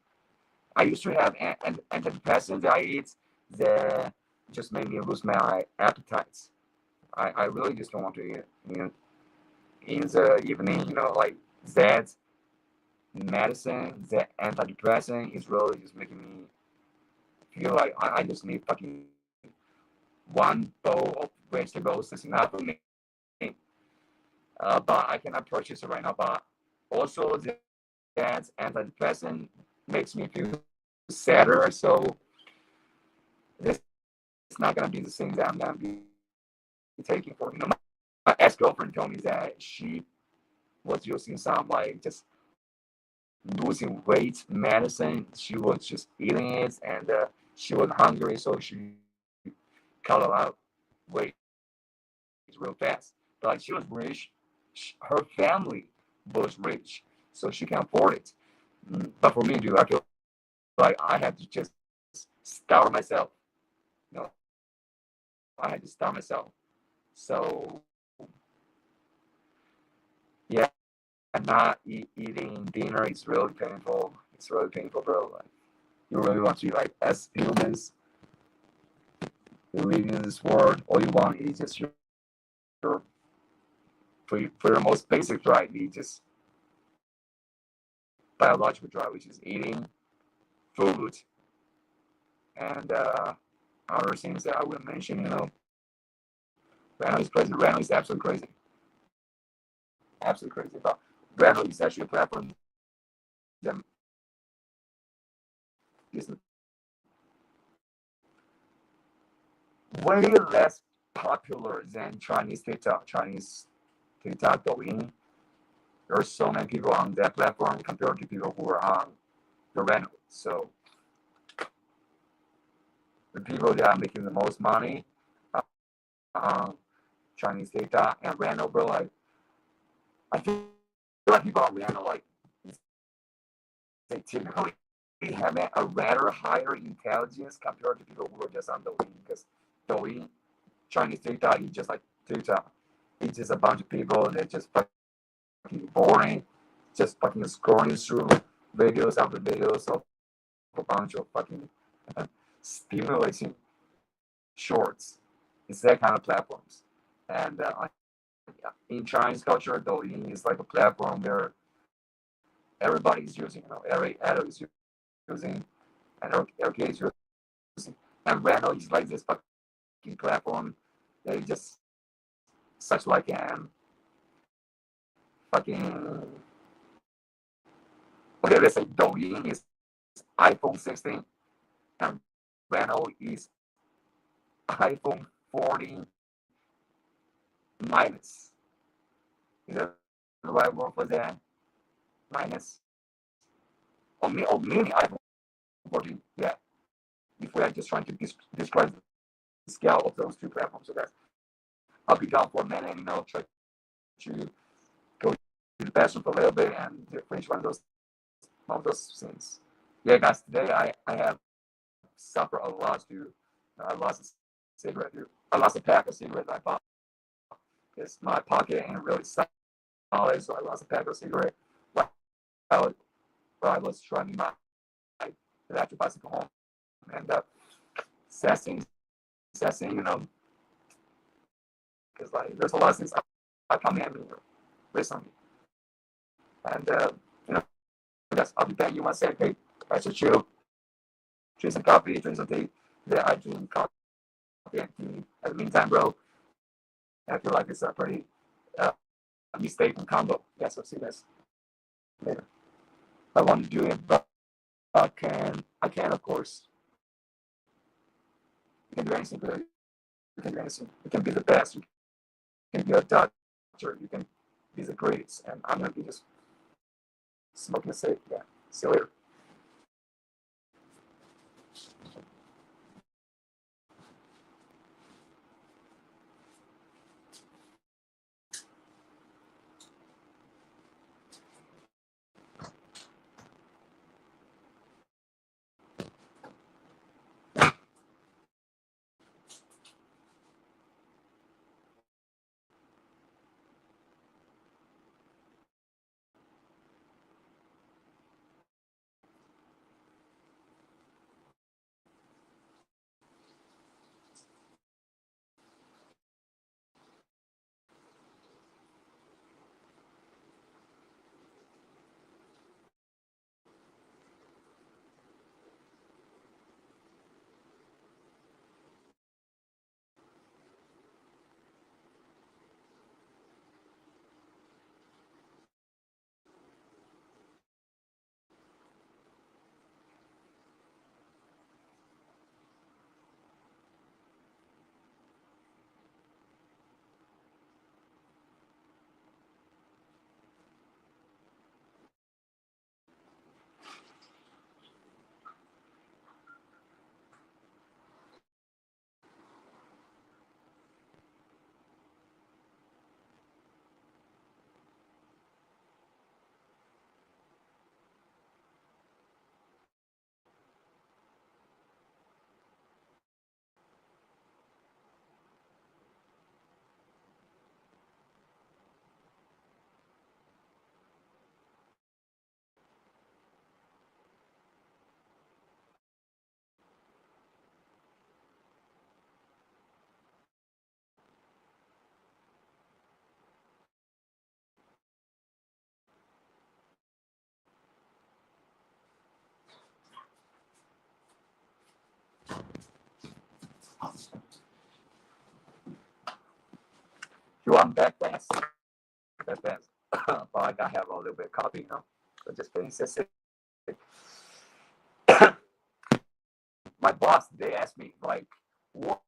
I used to have antidepressants that I eat that just made me lose my appetites. I really just don't want to eat, in the evening, like that medicine, that antidepressant is really just making me feel like I just need fucking one bowl of vegetables. That's enough for me. But I cannot purchase it right now. But also that antidepressant makes me feel sadder. So this it's not gonna be the thing that I'm gonna be taking for. My ex-girlfriend told me that she was using some like just losing weight medicine. She was just eating it, and she was hungry, so she cut a lot of weight real fast. But like she was rich, her family was rich, so she can afford it. But for me, dude, I feel like I had to just starve myself. I had to starve myself. So yeah, not eating dinner is really painful. It's really painful, bro. Like, you really want to, like, as humans, living in this world, all you want is just for your most basic right, you just biological drive, which is eating food, and other things that I will mention. Reno is crazy. Reno is absolutely crazy. Absolutely crazy. But Reno is actually a platform that is way less popular than Chinese TikTok. Chinese TikTok, Douyin. There are so many people on that platform compared to people who are on the Reno. So the people that are making the most money on Chinese TikTok and Reno, bro, like I feel like people on Reno, like they typically have a rather higher intelligence compared to people who are just on Douyin, because Douyin, Chinese TikTok is just like TikTok. It's just a bunch of people that just fucking boring, just fucking scrolling through videos after videos of a bunch of fucking stimulating shorts. It's that kind of platforms. And in Chinese culture, Douyin is like a platform where everybody's using, every adult is using, and every kid is using. And Reno is like this fucking platform that is just such like an fucking, okay, let's say Douyin is iPhone 16, and Reno is iPhone 14 minus. Is that the right word for that? Minus? Or mini iPhone 14, yeah. If we are just trying to describe the scale of those two platforms, so that I'll be gone for a minute, try to go to the bathroom for a little bit and finish one of those things. Yeah, guys, today I have suffered a lot too. I lost a cigarette, dude. I lost a pack of cigarettes I bought. Because my pocket ain't really solid, so I lost a pack of cigarettes while I was driving my electric bicycle home. And sad thing, because like there's a lot of things I come at me recently. And I'll be back. You want to say, hey, I should chill, drink some coffee, drink some tea. Then I drink coffee and tea. At the meantime, bro, I feel like it's a pretty mistaken combo. Yeah, so see you guys later. I want to do it, but I can, of course. You can do anything good. You can do anything. You can be the best. You can be a doctor. You can be the greatest. And I'm going to be just smoking a safe. Yeah. See you later. you want back fast? Back fast. But I gotta have a little bit of coffee, you know. So just feeling sick. My boss, they asked me like, what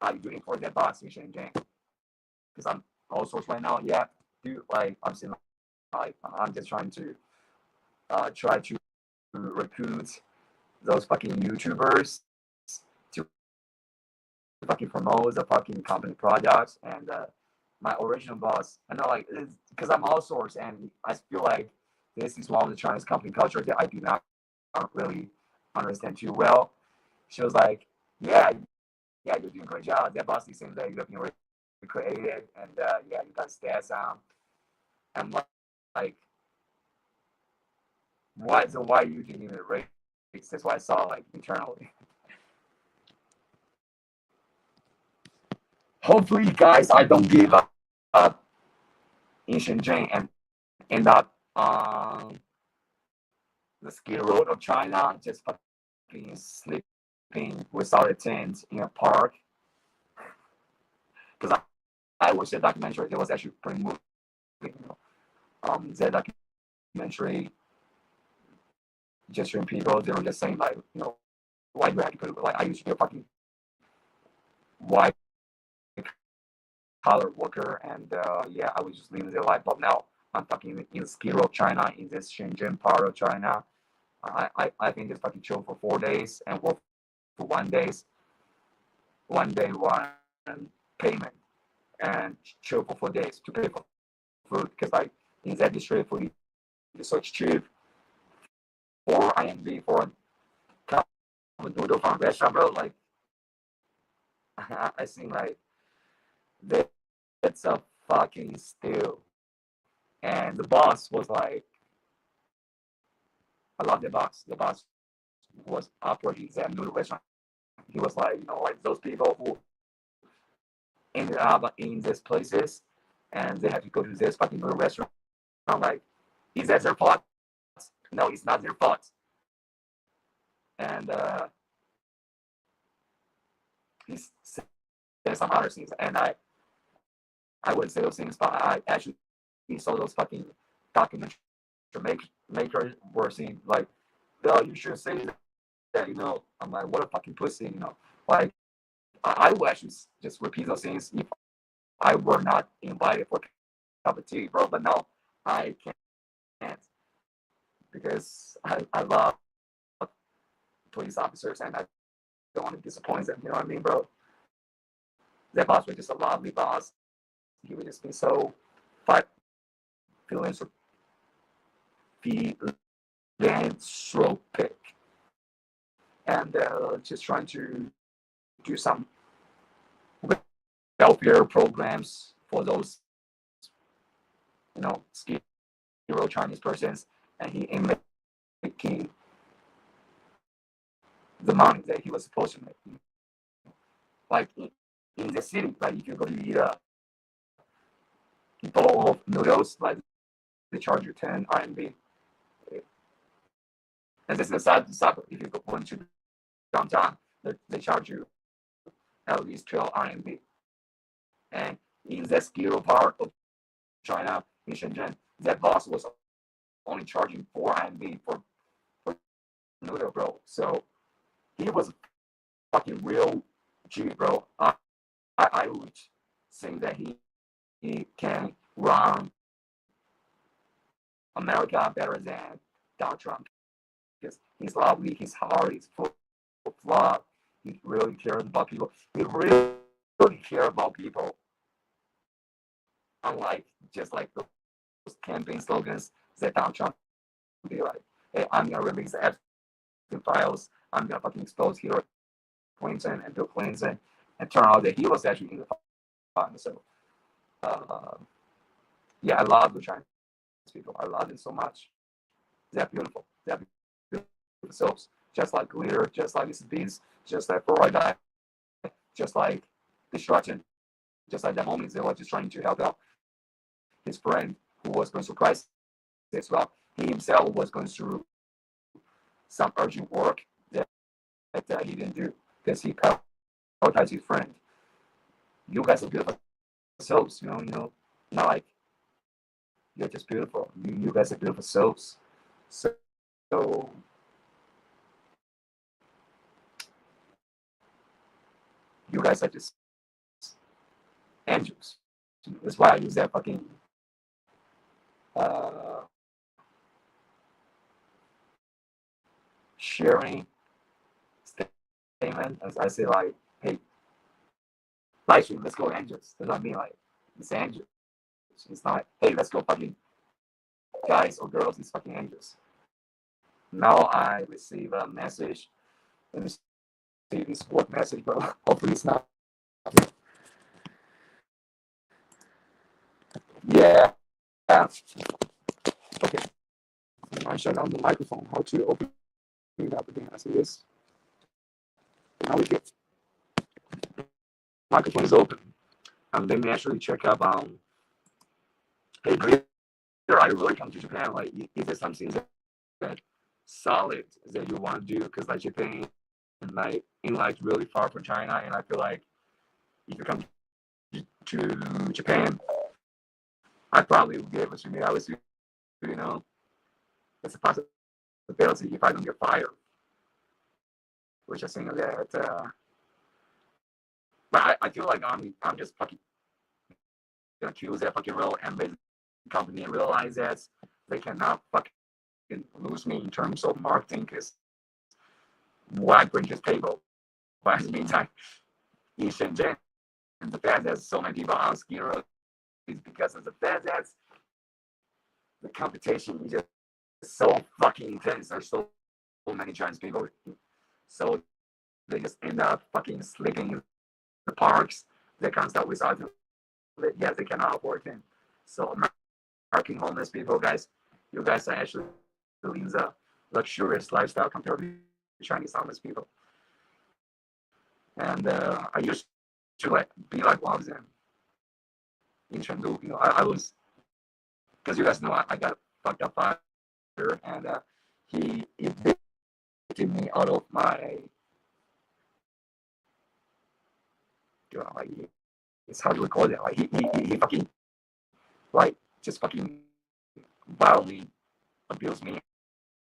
are you doing for that boss in Shenzhen? Because I'm all sorts right now. Yeah, dude, like I'm saying, like I'm just trying to recruit those fucking YouTubers to fucking promote the fucking company products. And my original boss, I know, like, because I'm outsourced, and I feel like this is one of the Chinese company culture that I do not really understand too well. She was like, yeah, you're doing a great job. That boss seems like you're looking really creative, and yeah, you got stats on. I'm like, why are you giving me the raise? That's what I saw, like, internally. Hopefully, guys, I don't give up in Shenzhen and end up on the ski road of China, just fucking sleeping without a tent in a park. Because I watched the documentary. It was actually pretty moving. You know, the documentary just showing people, they were just saying, like, you know, why do you have to put, like, I used to be a fucking white collar worker, and yeah, I was just living their life. But now I'm fucking in ski road China, in this Shenzhen part of China. I think it's fucking chill for 4 days and work for 1 day, one payment, and chill for 4 days to pay for food, because like in that district food is so cheap. 4 RMB for a noodle from a restaurant, bro. Like I think like that's a fucking steal. And the boss was like, I love the boss. The boss was operating that noodle restaurant. He was like, you know, like those people who ended up in these places and they have to go to this fucking noodle restaurant. I'm like, is that their fault? No, it's not their fault. And he said some other things, and I wouldn't say those things, but I actually saw those fucking documentary makers were saying like, "Oh, you should say that," you know. I'm like, what a fucking pussy, you know. Like I would actually just repeat those things if I were not invited for a cup of tea, bro. But no, I can't, because I love police officers, and I don't want to disappoint them. You know what I mean, bro? That boss was just a lovely boss. He would just be so philanthropic, and just trying to do some welfare programs for those, you know, ski hero Chinese persons, and he ain't making the money that he was supposed to make. Like in the city, like if you go to eat a bowl of noodles, like they charge you 10 RMB. And this is the suburb. If you go into downtown, they charge you at least 12 RMB. And in the ski part of China, in Shenzhen, that boss was only charging 4 RMB for noodle, bro. So he was fucking real G, bro. I would think that he can run America better than Donald Trump, because he's lovely, he's hard, he's full of love. He really cares about people. He really cares about people. Unlike just like those campaign slogans that Donald Trump would be like, hey, I'm gonna release the Epstein files, I'm gonna fucking expose Hillary Clinton and Bill Clinton, and turn out that he was actually in the fund. So yeah, I love the Chinese people. I love them so much. They're beautiful. They're beautiful souls. Just like glitter, just like Mrs. Beans, just like Florida, just like destruction, just like that moment they were just trying to help out his friend who was going through crisis as well. He himself was going through some urgent work that he didn't do because he prioritized his friend. You guys are beautiful souls, not like you're just beautiful. You guys are beautiful souls. So you guys are just angels. That's why I use that fucking sharing statement. As I say, like, hey, live stream, let's go angels. Does not mean like it's angels. It's not like, hey, let's go fucking guys or girls, it's fucking angels. Now I receive a message. Let me see this work message, but hopefully it's not. Yeah. Okay. I shut down the microphone. How to open it up again? I see this. Now we get microphone is open. Let me actually check up on. Hey, Greer, I really come to Japan. Like, is there something that solid that you want to do? Because like Japan, like really far from China, and I feel like if you come to Japan, I probably would be able to meet up with you. It's a possibility if I don't get fired. Which I think that, but I feel like I'm just fucking gonna choose that fucking role and let the company realize that they cannot fucking lose me in terms of marketing, because what I bring to the table. But in the meantime, in Shenzhen, the fact that so many people on ski road is because of the fact that the competition is just so fucking intense. There's so many Chinese people, so they just end up fucking sleeping in the parks. They can't start without them. Yes, they cannot afford them. So American homeless people, guys, you guys are actually living the luxurious lifestyle compared to Chinese homeless people. And I used to be like one of them in Chengdu. I was, because you guys know I got fucked up father, and he evicted me out of my, like, it's how do we call it? Like he fucking, like, just fucking violently abused me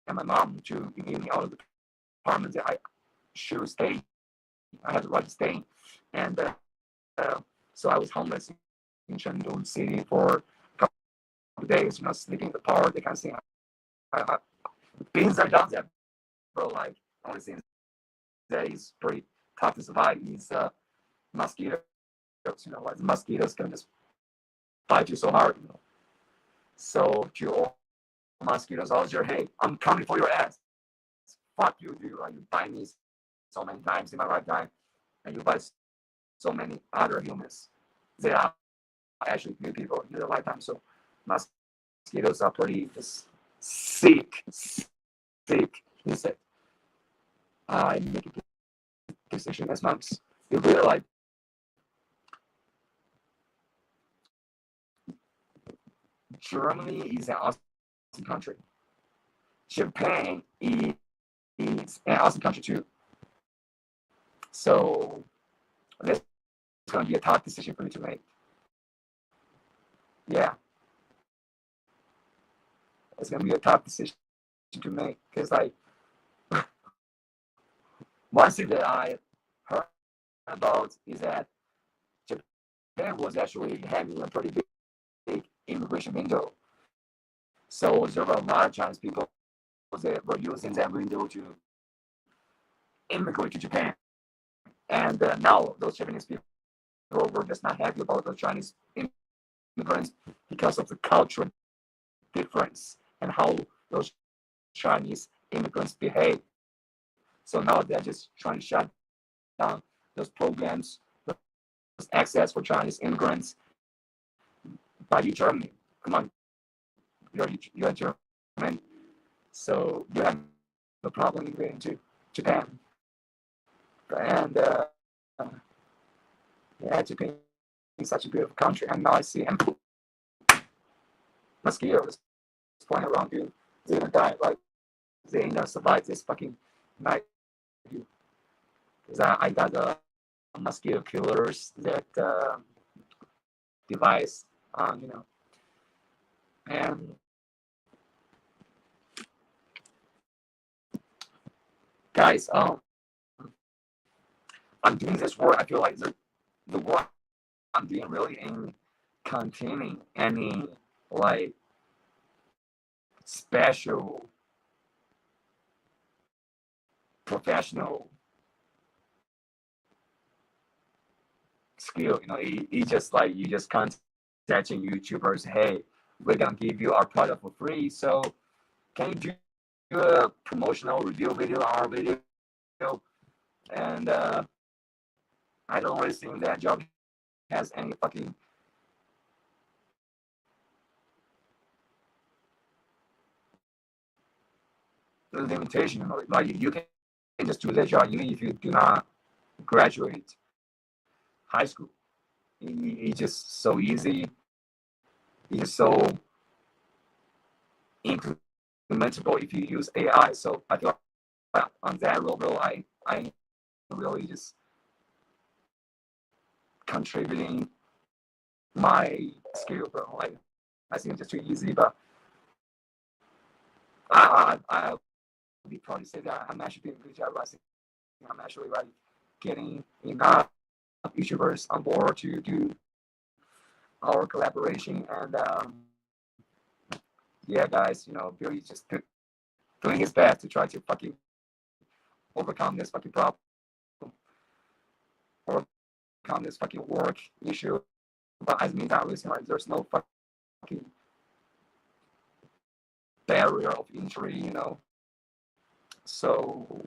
and my mom to get me out of the apartment that I should stay. I had the right to stay, and so I was homeless in Chengdu City for a couple of days. Sleeping in the park, that kind of thing. Being down there, bro. Like, only thing that is pretty tough to survive is mosquitoes. Like the mosquitoes can just bite you so hard. So to all mosquitoes out there, hey, I'm coming for your ass. Fuck you, dude. Like, you bite me so many times in my lifetime, and you bite so many other humans that are actually good people in their lifetime. So mosquitoes are pretty sick insect. I make a decision as months. You really like Germany is an awesome country. Japan is an awesome country too. So this is going to be a tough decision for me to make. Yeah. It's going to be a tough decision to make, because like one thing that I heard about is that Japan was actually having a pretty big immigration window. So there were a lot of Chinese people that were using that window to immigrate to Japan. And now those Japanese people were just not happy about the Chinese immigrants because of the cultural difference and how those Chinese immigrants behave. So now they're just trying to shut down those programs, those access for Chinese immigrants. But you Germany, come on, you're German, so you have no problem immigrating to Japan. And yeah, Japan is such a beautiful country. And now I see mosquitoes flying around you. They're gonna die. Like, they ain't gonna survive this fucking night. Because I got mosquito killers that device, and guys, I'm doing this work. I feel like the work I'm doing really ain't containing any like special professional skill. It's just like you just contacting YouTubers. Hey, we're gonna give you our product for free. So can you do a promotional review video on our video? And I don't really think that job has any fucking limitation. Like you can just do that job even if you do not graduate high school. It's just so easy. It's so implementable if you use AI. So I feel like on that level, I really just contributing my skill, bro. Like I think it's just too easy, but I would probably say that I'm actually doing a good job. I think I'm actually like getting enough YouTubers on board to do our collaboration. And yeah, guys, Billy's just doing his best to try to fucking overcome this fucking problem, overcome this fucking work issue. But as means that listen, like there's no fucking barrier of injury, So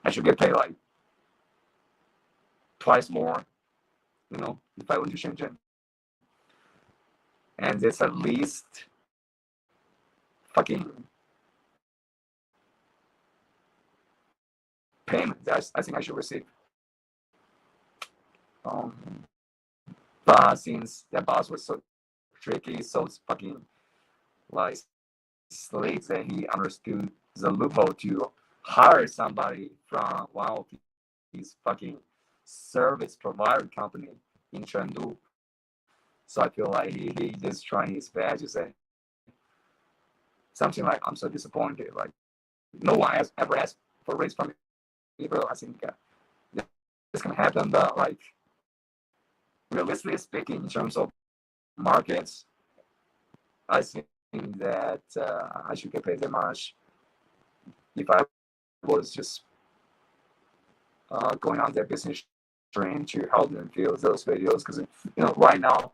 I should get paid like twice more, if I went to Shenzhen. And it's at least fucking payment that I think I should receive. But since that boss was so tricky, so fucking like slick, that he understood the loophole to hire somebody from one of these fucking service provider company in Chengdu. So I feel like he just trying his best to say something like, I'm so disappointed. Like no one has ever asked for raise from me, bro. I think this can happen, but like realistically speaking, in terms of markets, I think that I should get paid that much if I was just going on their business stream to help them fill those videos. Because right now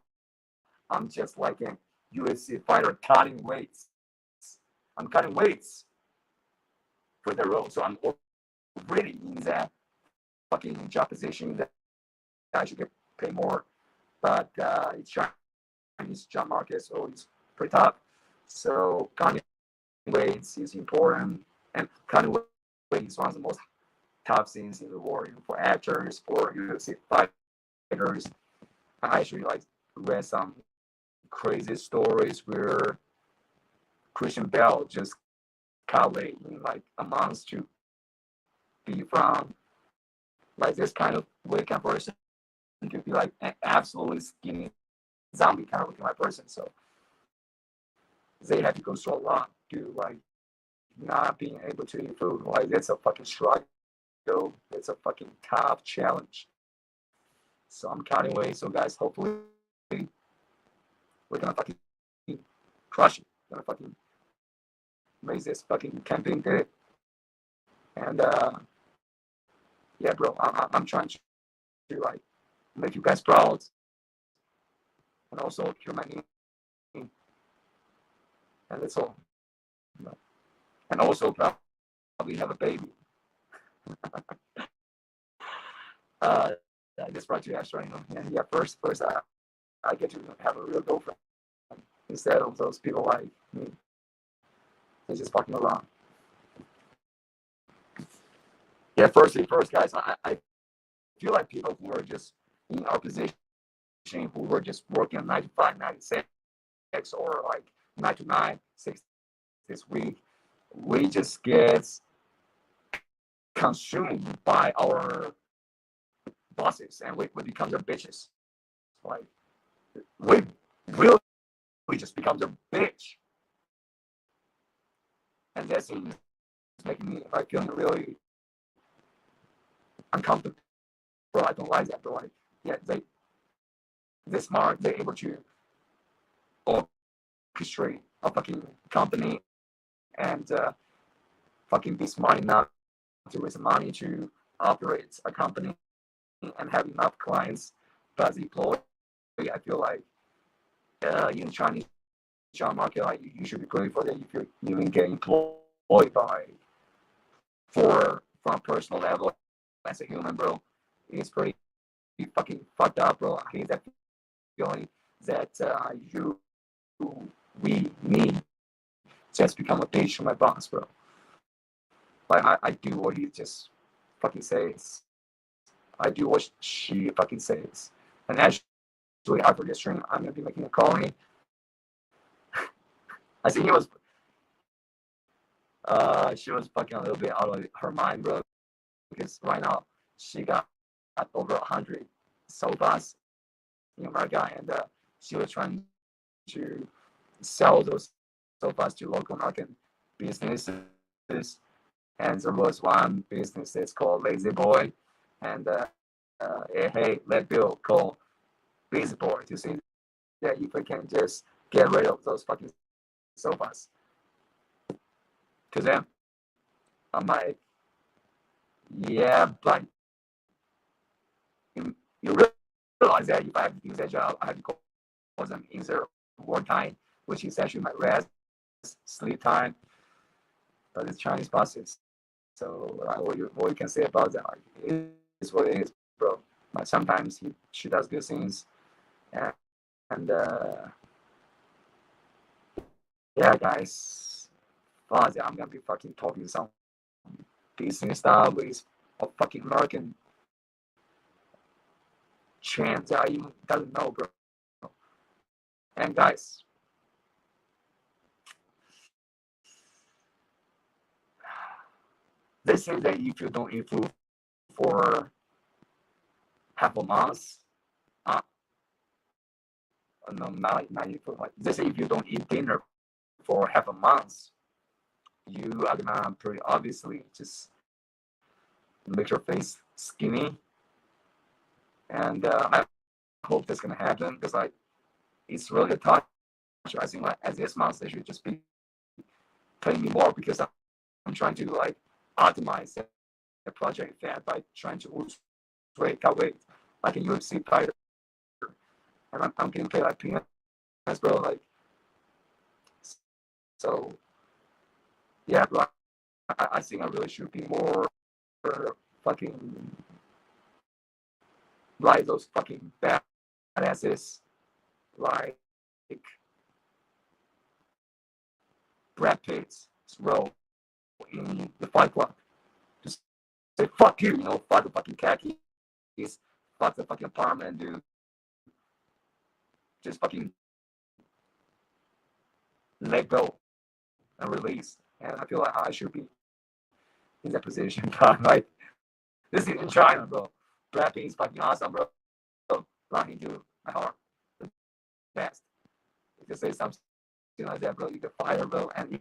I'm just like a UFC fighter cutting weights. I'm cutting weights for the role, so I'm already in that fucking job position that I should get paid more. But it's Chinese job market, so it's pretty tough. So cutting weights is important, and cutting weights is one of the most tough things in the world for actors, for UFC fighters. I actually read some crazy stories where Christian Bale just cut weight in a month to be from this kind of weight person to be an absolutely skinny zombie kind of looking person. So they had to go through a lot to not being able to eat food. That's a fucking struggle. It's a fucking tough challenge. So I'm cutting weight. So guys, hopefully we're gonna fucking crush it. We're gonna fucking raise this fucking campaign good. And yeah, bro, I'm trying to make you guys proud, and also cure my name. And that's all. And also probably have a baby. I just brought you extra, And yeah, first I get to have a real girlfriend instead of those people like me. They're just fucking around. Yeah, first, guys, I feel like people who are just in our position, who were just working 9 to 5, 9 to 6, or 9 to 9, 6 this week, we just get consumed by our bosses and we become their bitches. Like, we really just become their bitch. And that scene is making me like feeling really uncomfortable. Bro, I don't like that, bro. Like, yeah, they're smart, they're able to orchestrate a fucking company and fucking be smart enough to raise money to operate a company and have enough clients. But as an employee, I feel like in the Chinese job market, like you should be grateful for that if you're even getting employed by from a personal level as a human, bro. It's pretty fucking fucked up, bro. I hate that feeling that me just become a bitch to my boss, bro. Like I do what he just fucking says. I do what she fucking says. And actually, after this stream, I'm gonna be making a call. I think she was fucking a little bit out of her mind, bro. Because right now she got over 100 sofas in America, and she was trying to sell those sofas to local American businesses. And there was one business that's called Lazy Boy, and hey, let Bill call Lazy Boy to see that if we can just get rid of those fucking sofas. To them, I'm like, yeah, but you realize that if I have to use that job, I have to call them in their work time, which is actually my rest, sleep time. But it's Chinese bosses. So what you can say about that? Like, it is what it is, bro. But sometimes she does good things, and yeah, guys, I'm gonna be fucking talking some business stuff with a fucking American chance that I even doesn't know, bro. And guys, they say that if you don't eat food for half a month, no, not eat food. Like, they say if you don't eat dinner for half a month, you are gonna pretty obviously just make your face skinny. And I hope that's gonna happen because like it's really a touch. I think like as this month they should just be paying me more because I'm trying to like optimize the project fat by trying to lose weight, cut weight, like a UFC fighter. And I'm getting paid like peanuts, bro. Like, so yeah, bro. I think I really should be more fucking like those fucking badasses, like Brad Pitt's role in the Fight Club. Just say fuck you, fuck the fucking khakis, fuck the fucking apartment, dude. Just fucking let go and release. And I feel like I should be in that position. But like, this is in China, bro. Brad Pitt is fucking awesome, bro. Lying to my heart, the best. If you say something like that, bro, you get fired, bro. And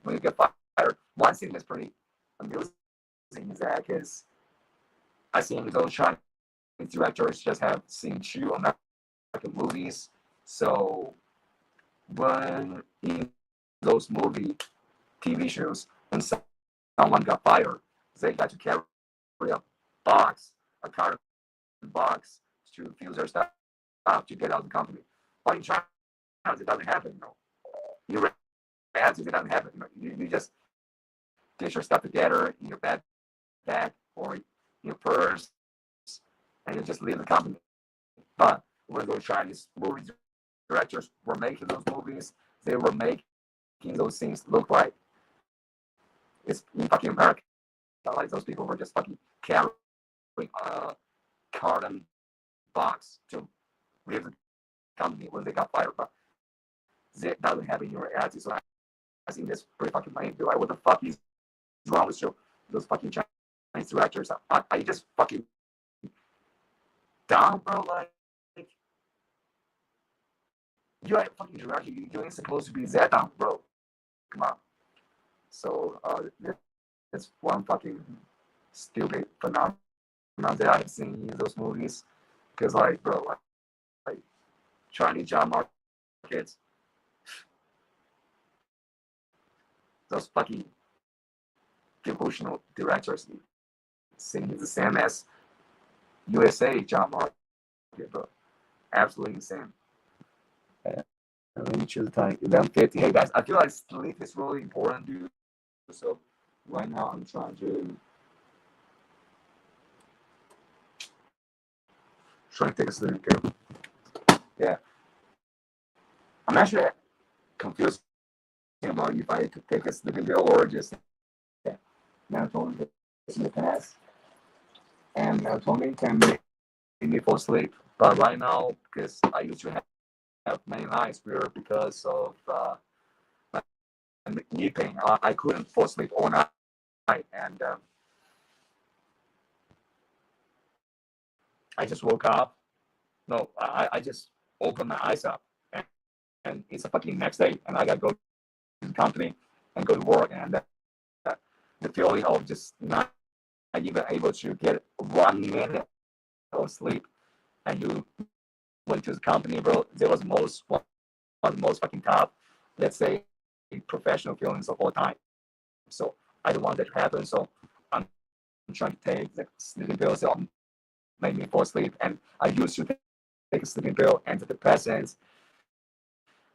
when you get fired, one thing that's pretty amusing is that because I think those Chinese directors just have seen two American movies. So when in those TV shows, when someone got fired, they got to carry a carton box to fuse their stuff to get out of the company. But in China, it doesn't happen. You realize it doesn't happen. You just get your stuff together in your bag or in your purse, and you just leave the company. But when those Chinese movie directors were making those movies, they were making those things look like it's in fucking America. Like those people were just fucking carrying a carton box to leave the company when they got fired. But that doesn't happen in reality. So I think that's pretty fucking lame. Like, what the fuck is wrong with you? Those fucking Chinese directors? Are you just fucking down, bro. Like you're a fucking director. You ain't supposed to be that down, bro. Come on. So that's one fucking stupid phenomenon that I've seen in those movies. Because like, bro, like Chinese job markets, those fucking devotional directors seem the same as USA job market, bro. Absolutely insane. Let me choose the time. 11:50. Hey guys, I feel like sleep is really important, dude. So right now I'm trying to take a sleep pill. Yeah. I'm actually confused about if I could take a sleeping pill or just melatonin in the past. And melatonin can make me fall asleep. But right now, because I used to have many nights where because of my knee pain, I couldn't fall asleep all night. And I just woke up. No, I just opened my eyes up. And it's a fucking next day. And I got to go to the company and go to work. And the feeling of just not even able to get 1 minute of sleep. And you went to the company, bro. There was one of the most fucking top, let's say, professional feelings of all time. So I don't want that to happen. So I'm trying to take the sleeping pills that make me fall asleep. And I used to take a sleeping pill and the depressants.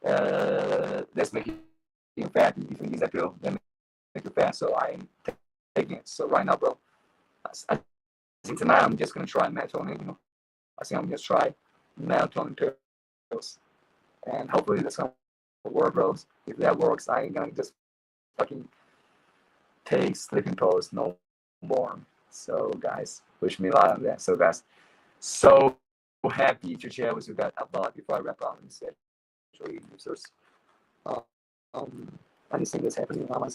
Let's make you fat. If you use that pill, then make you fat. So I'm taking it. So right now, bro, I think tonight I'm just gonna try melatonin. You know, I think I'm gonna try melatonin pills, and hopefully that's gonna work, bro. If that works, I ain't gonna just fucking take sleeping pills no more. So guys, wish me luck on that. So guys, so happy to share with you guys about before I wrap up and say, actually, users. Anything that's happening on my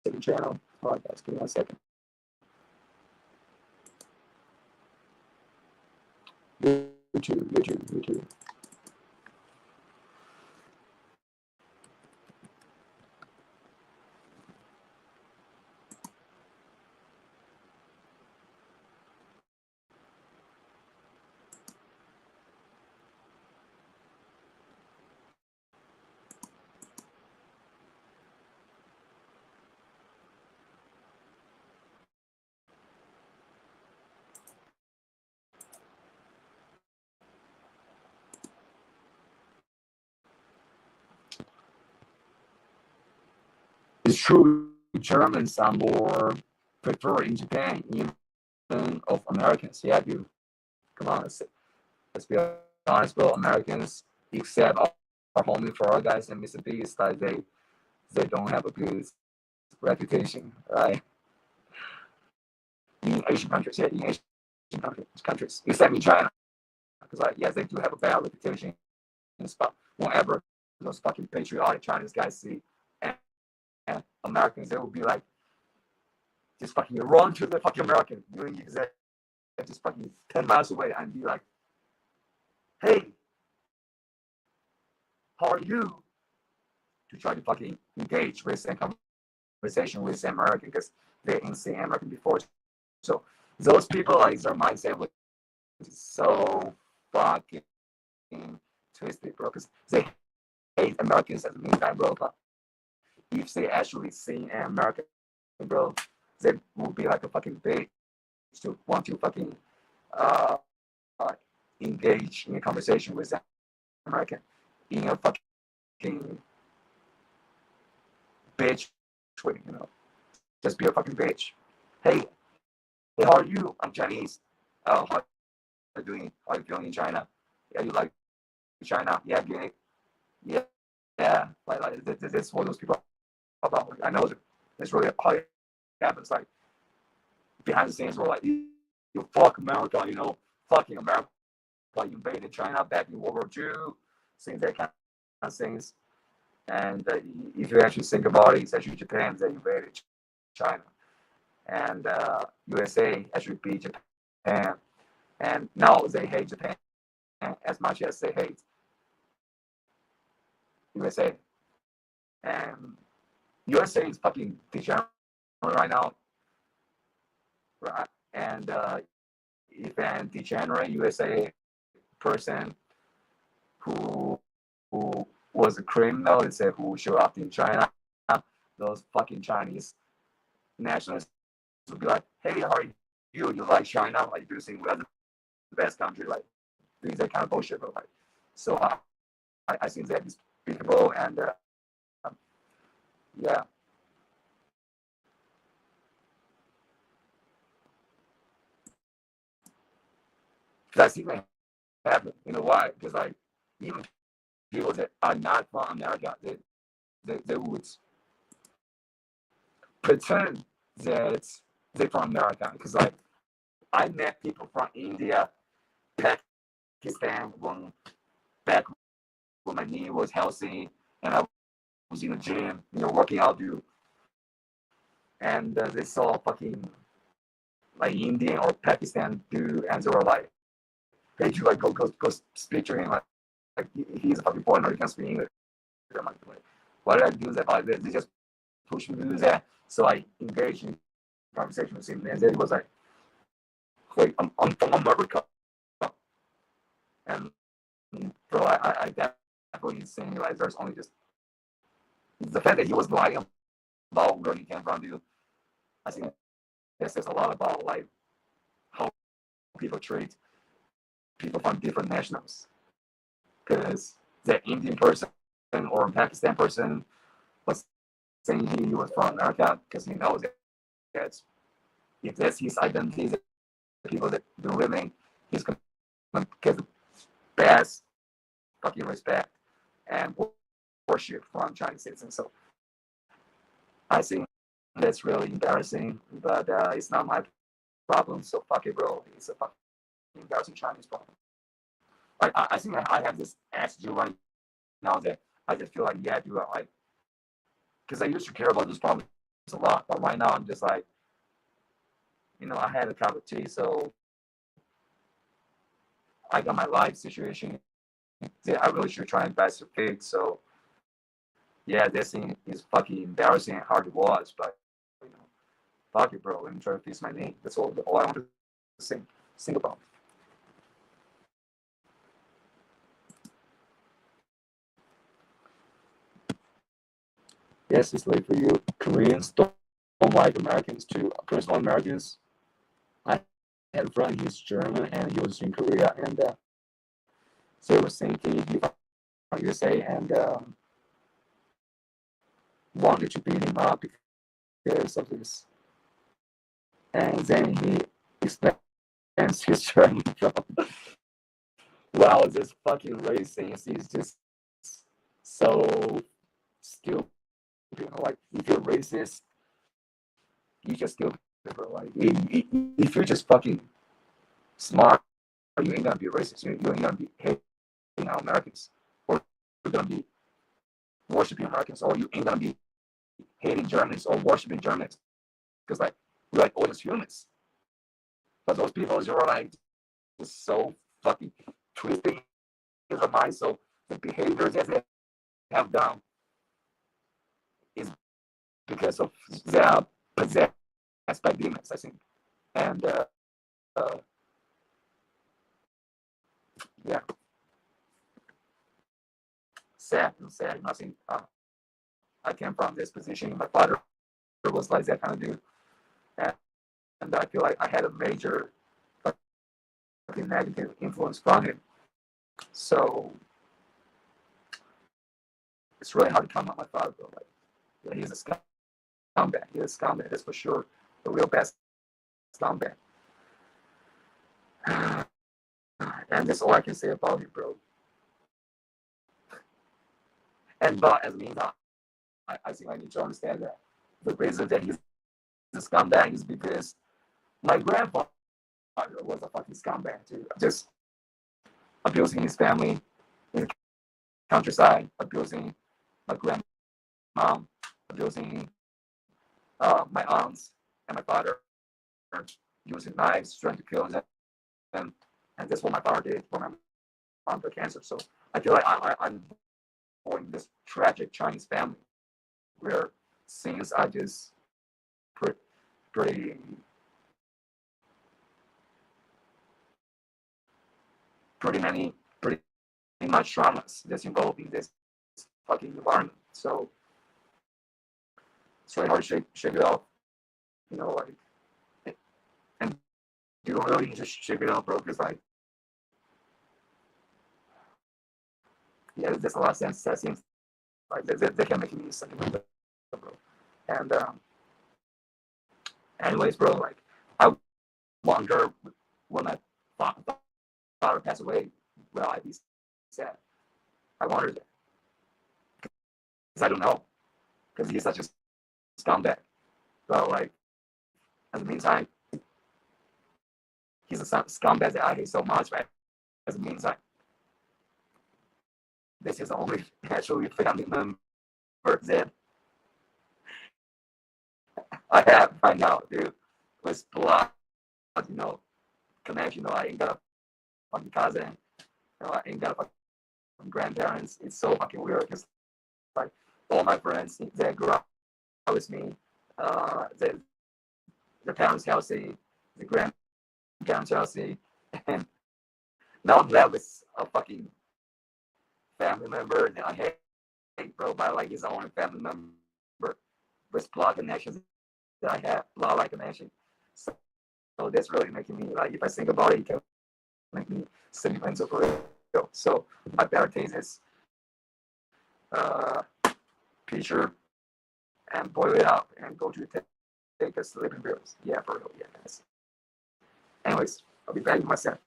second channel. All right, guys, give me 1 second. YouTube. It's true, Germans are more preferred in Japan, even of Americans. Yeah, dude. Come on, let's be honest, bro. Americans, except our homie for our guys in Mississippi, is like they don't have a good reputation, right? In Asian countries, yeah, in Asian countries, except in China, because like yes, they do have a bad reputation, but whenever those fucking patriotic Chinese guys see and Americans, they will be like, just fucking run to the fucking American, doing exactly just fucking 10 miles away and be like, hey, how are you? To try to fucking engage with and conversation with the American because they ain't seen American before. So those people, like, their mindset was so fucking twisted, bro, because they hate Americans at the meantime, bro. But if they actually see an American, bro, they will be like a fucking bitch to want to fucking engage in a conversation with an American in a fucking bitch way, you know. Just be a fucking bitch. Hey, how are you? I'm Chinese. How are you doing? How are you feeling in China? Yeah, you like China? Yeah, gay. Yeah. Like that's what those people are about. Like, I know that's really how it happens. Like behind the scenes, we're like, you fuck America, you know, fucking America. Like you invaded China back in World War II, things that kind of things. And if you actually think about it, it's actually Japan that invaded China. And USA actually beat Japan And now they hate Japan as much as they hate USA. And USA is fucking degenerate right now, right? And if a degenerate USA person who was a criminal, let's say, who showed up in China, those fucking Chinese nationalists would be like, hey, how are you? You like China? Like, you think we're the best country? Like, these are kind of bullshit, bro. Like, so I think that is despicable, and yeah. That's even happen. You know why? Because like even people that are not from America, they would pretend that they're from America. Because like I met people from India, Pakistan, back when my knee was healthy and I was in the gym, working out, dude. And they saw fucking like Indian or Pakistan dude, and they were like, "Hey, you like go speak to him? Like he's a fucking foreigner, he can speak English." I'm like, why did I do that? Like they just pushed me to do that. So I engaged in conversation with him, and then he was like, "Wait, I'm from America," and bro, I definitely saying like there's only just the fact that he was lying about where he came from, dude. I think that says a lot about like how people treat people from different nationals. Because the Indian person or Pakistan person was saying he was from America because he knows that if that's his identity, the people that do living, he's going to get the best fucking respect and worship from Chinese citizens. So I think that's really embarrassing, but it's not my problem. So fuck it, bro. It's a fucking embarrassing Chinese problem. Like I think I have this attitude right now that I just feel like, yeah, dude, like, because I used to care about those problems a lot, but right now I'm just like, I had a cup of tea, so I got my life situation that I really should try and best to fix. So yeah, this thing is fucking embarrassing and hard to watch, but fuck it, bro. Let me try to fix my knee. That's all I want to think about. Yes, it's late for you. Koreans don't like Americans too. Personal Americans. I had a friend, he's German, and he was in Korea, and so he was thinking he from USA and wanted to beat him up because of this. And then he explains his journey from, wow, this fucking racist is just so stupid. Like, if you're racist, you just stupid, bro. Like, if you're just fucking smart, you ain't gonna be racist. You ain't gonna be hating Americans, or you're gonna be worshiping Americans, or you ain't gonna be hating Germans or worshiping Germans, because like we're like all just humans. But those people are like just so fucking twisted in the mind, so the behaviors that they have done is because of their possessed by demons, I think. And yeah, sad. Nothing. I came from this position. My father was like that kind of dude, and I feel like I had a major fucking negative influence from him. So it's really hard to come on my father, though. Like, yeah, he's a scumbag. He's a scumbag, that's for sure. The real best scumbag. And that's all I can say about him, bro. And but as means I think I need to understand that the reason that he's a scumbag is because my grandfather was a fucking scumbag too. Just abusing his family in the countryside, abusing my grandma, abusing my aunts and my father, using knives, trying to kill them. and that's what my father did for my mom got cancer. So I feel like I'm born in this tragic Chinese family where things are just pretty much traumas that's involved in this fucking environment. So it's really hard to shake it off, you know, like, and you don't really need to shake it off, bro, because like, yeah, there's a lot of sense that seems like they can make me sentimental, bro. And anyways, bro, like, I wonder when my father passed away, will I be sad? I wonder that. Because I don't know. Because he's such a scumbag. So, like, in the meantime, he's a scumbag that I hate so much, but in the meantime, this is the only actually family member that I have right now, dude. With blood, you know, connection. You know, I ain't got a fucking cousin. You know, I ain't got a fucking grandparents. It's so fucking weird because, like, all my friends that grew up with me, the parents healthy, the grandparents healthy, and now I'm left with a fucking family member that I hate, bro, but like he's the only family member with blood connections that I have, blood-like connection. So that's really making me, like, if I think about it, it can make me sentimental for real. So I better take this picture and boil it up and go to take a sleeping pills. Yeah, for real. Yeah, guys. Anyways, I'll be back in my set.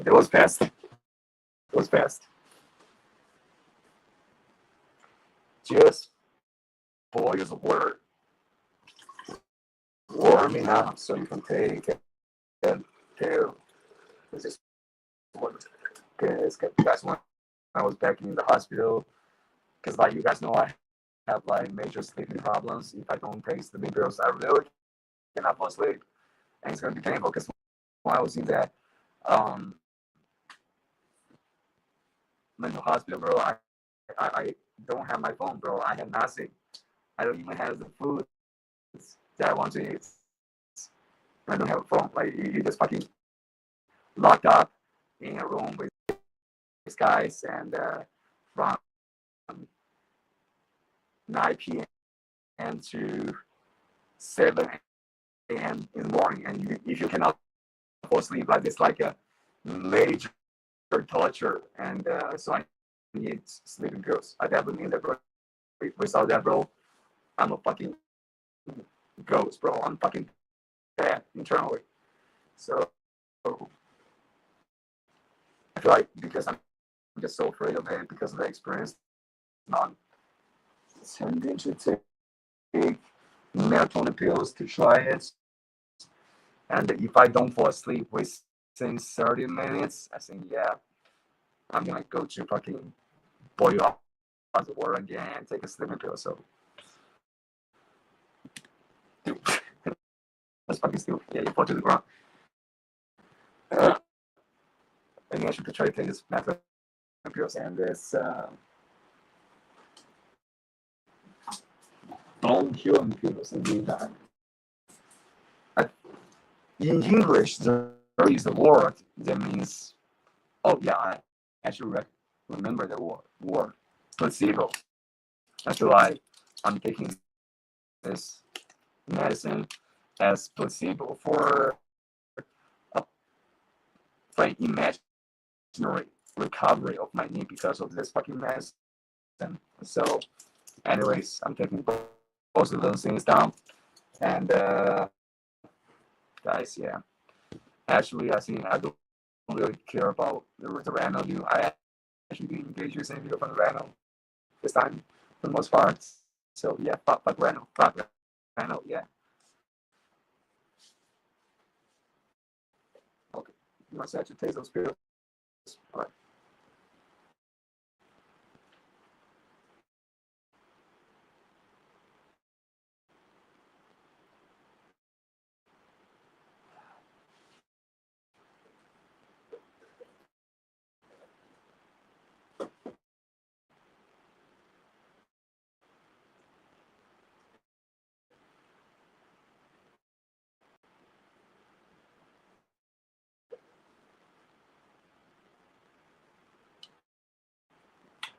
It was fast. It was fast. Just boil the water warm enough so you can take and to this water. Because guys, when I was back in the hospital, because like you guys know, I have like major sleeping problems. If I don't take sleeping pills, I really cannot fall asleep, and it's gonna be painful. Because when I was in that mental hospital, bro, I don't have my phone, bro. I have nothing. I don't even have the food that I want to eat. I don't have a phone. Like you just fucking locked up in a room with these guys, and from 9 p.m. to 7 a.m. in the morning, and if you cannot fall asleep, like it's like a major torture, and so I need sleeping pills. I definitely need that, bro. Without that, bro, I'm a fucking ghost, bro. I'm fucking dead internally. So I feel like because I'm just so afraid of it because of the experience, not tending to take melatonin pills to try it. And if I don't fall asleep within 30 minutes, I think, yeah, I'm gonna go to fucking boil up the water again and take a sleeping pill. So, dude, that's fucking stupid. Yeah, you fall to the ground. And I should try to take this melatonin pills and this bone healing pills in the meantime. In English, is the word that means, oh yeah, I actually remember the word placebo. I feel like I'm taking this medicine as placebo for an imaginary recovery of my knee because of this fucking medicine. So, anyways, I'm taking both of those things down. And guys, yeah. Actually, I think I don't really care about the Rhino view. I actually didn't engage you in video from the Rhino this time for the most part. So yeah, fuck Rhino. Fuck Rhino, yeah. Okay. You must actually taste those pills. All right.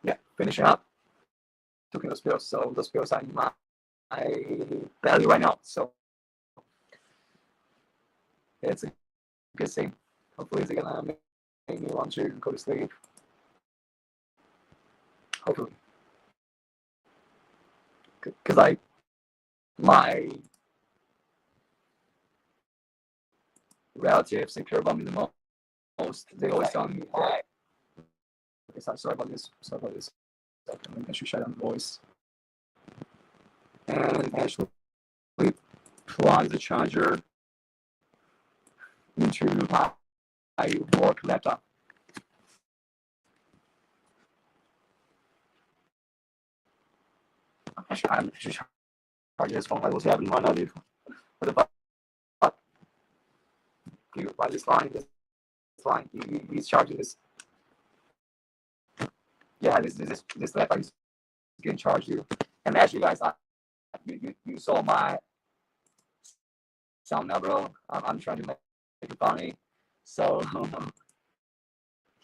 Yeah, finishing up. Taking those pills. So those pills are in my belly right now. So it's a good thing. Hopefully it's gonna make me want to go to sleep. Hopefully. Because like my relatives that care about me the most, they always tell me that. Okay, sorry about this. I should shut down the voice. And actually plug the charger into my work laptop. Actually, I'm just charging this phone. Like, what's happening right now, dude? What the fuck? Dude, why this line? He's charging this. Yeah, this laptop is getting charged, dude. And actually, guys, you saw my sound now, bro. I'm trying to make it funny. So,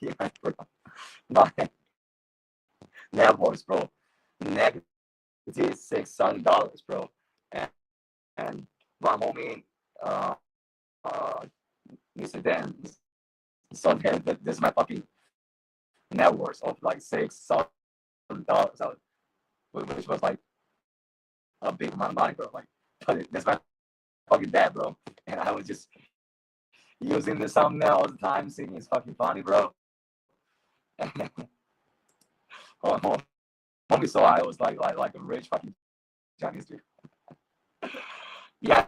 yeah, bro. My net worth, bro. Negative $6,000, bro. And my homie, Mr. Dan, so then this is my fucking net worth of like $6,000, which was like a big amount of money, bro. Like, but that's my fucking dad, bro. And I was just using this thumbnail all the time, saying it's fucking funny, bro. Homie saw I was like a rich fucking Chinese dude. Yeah,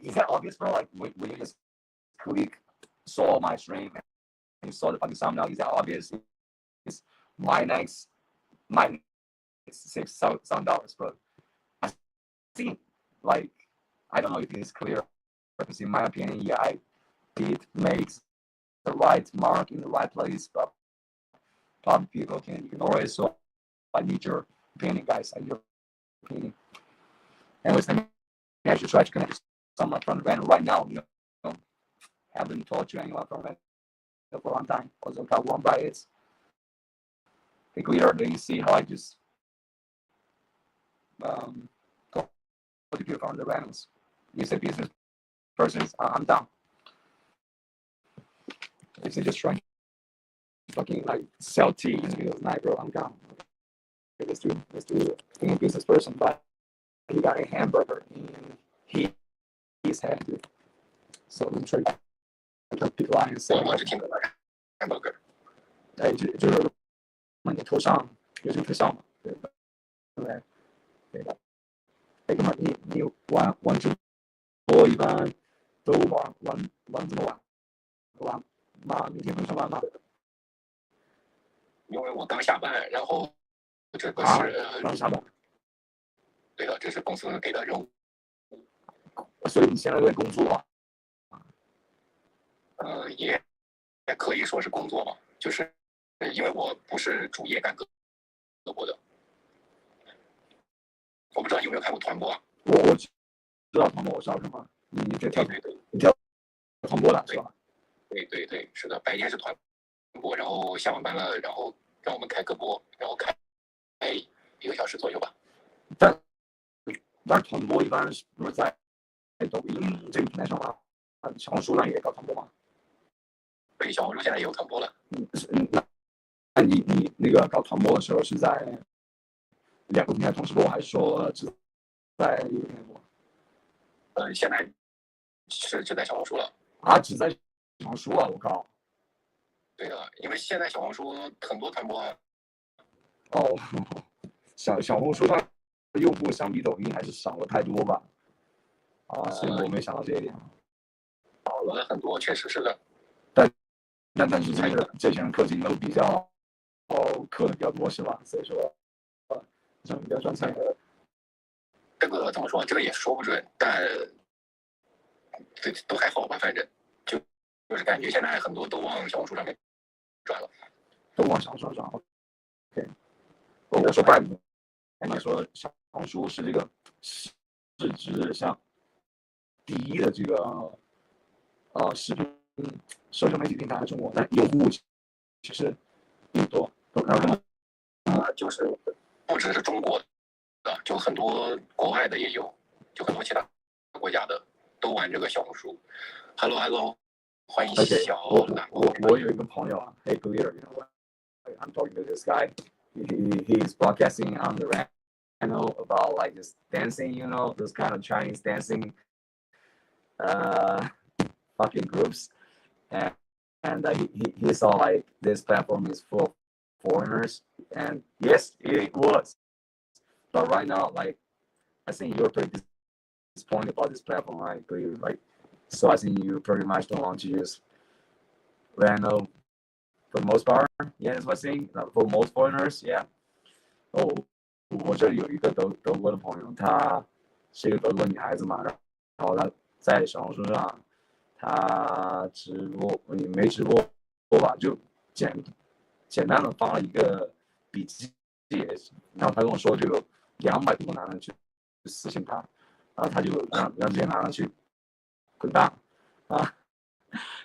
is that obvious, bro? Like when you just saw my stream and you saw the fucking thumbnail, is that obvious? It's minus $6,000, bro. I think, like, I don't know if it's clear, because in my opinion, yeah, I did make the right mark in the right place, but probably people can ignore it. So I need your opinion, guys. I need your opinion. And with me, I should try to connect with someone from the random right now. You know, haven't talked to anyone from it for a long time. Also got one by it. Think clear. Then you see how I just talk to people from the randoms. You say business persons, I'm down. If they just trying to fucking like sell tea in the middle of the night, bro, I'm down. Okay, let's do being a business person, but he got a hamburger in his hand, dude. So I'm trying to pick a line and say, hamburger. 哎，就是往你头上有这个特效嘛，对吧？对不对？对的。哎，哥们儿，你玩直播一般都玩这么晚？晚妈，明天不上班吗？因为我刚下班，然后这个是刚下班。对的，这是公司给的任务。所以你现在在工作？也可以说是工作吧，就是因为我不是主业干德国的。我不知道你有没有看过团播啊？我知道团播，我知道什么？你跳团播的是吧？对，是的，白天是团播，然后下完班了，然后让我们开个播，然后开1个小时左右吧。但团播一般是不是在抖音这个平台上吗？小红书上也搞团播吗？对，小红书现在也有团播了。那你那个搞团播的时候是在2个平台同时播，还是说只在一个平台播？现在是只在小红书了。啊，只在小红书啊！我靠。对的，因为现在小红书很多团播啊。哦，小红书上用户相比抖音还是少了太多吧？所以我没想到这一点。少了很多，确实是的。但是这些人氪金都比较氪的比较多是吧？所以说这样比较赚钱的。这个怎么说？这个也说不准，但都还好吧，反正就是感觉现在很多都往小红书上面转了，都往小红书上转。OK， 我说怪不得，你说小红书是这个市值像第一的这个视频社交媒体平台在中国，但用户其实并不多。就是不只是中国的，就很多国外的也有，就很多其他国家的都玩这个小红书。Hello， 欢迎小兰。我有一个朋友啊 ，Hey Glitter，you know I'm talking to this guy. He's broadcasting on the channel about like just dancing, you know, those kind of Chinese dancing, fucking groups, and he saw like this platform is full of foreigners, and yes, it was. But right now, like I think you're pretty disappointed about this platform, right? Like, so I think you pretty much don't want to use Reno for the most part. Yeah, that's what I'm saying. For most foreigners, yeah. 我这里有一个德国的朋友，她是一个德国女孩子嘛，然后她在小红书上，她直播也没直播吧，就简单的发了一个笔记，然后她跟我说，就有200多个男人去私信她，然后她就让这些男人去滚蛋啊，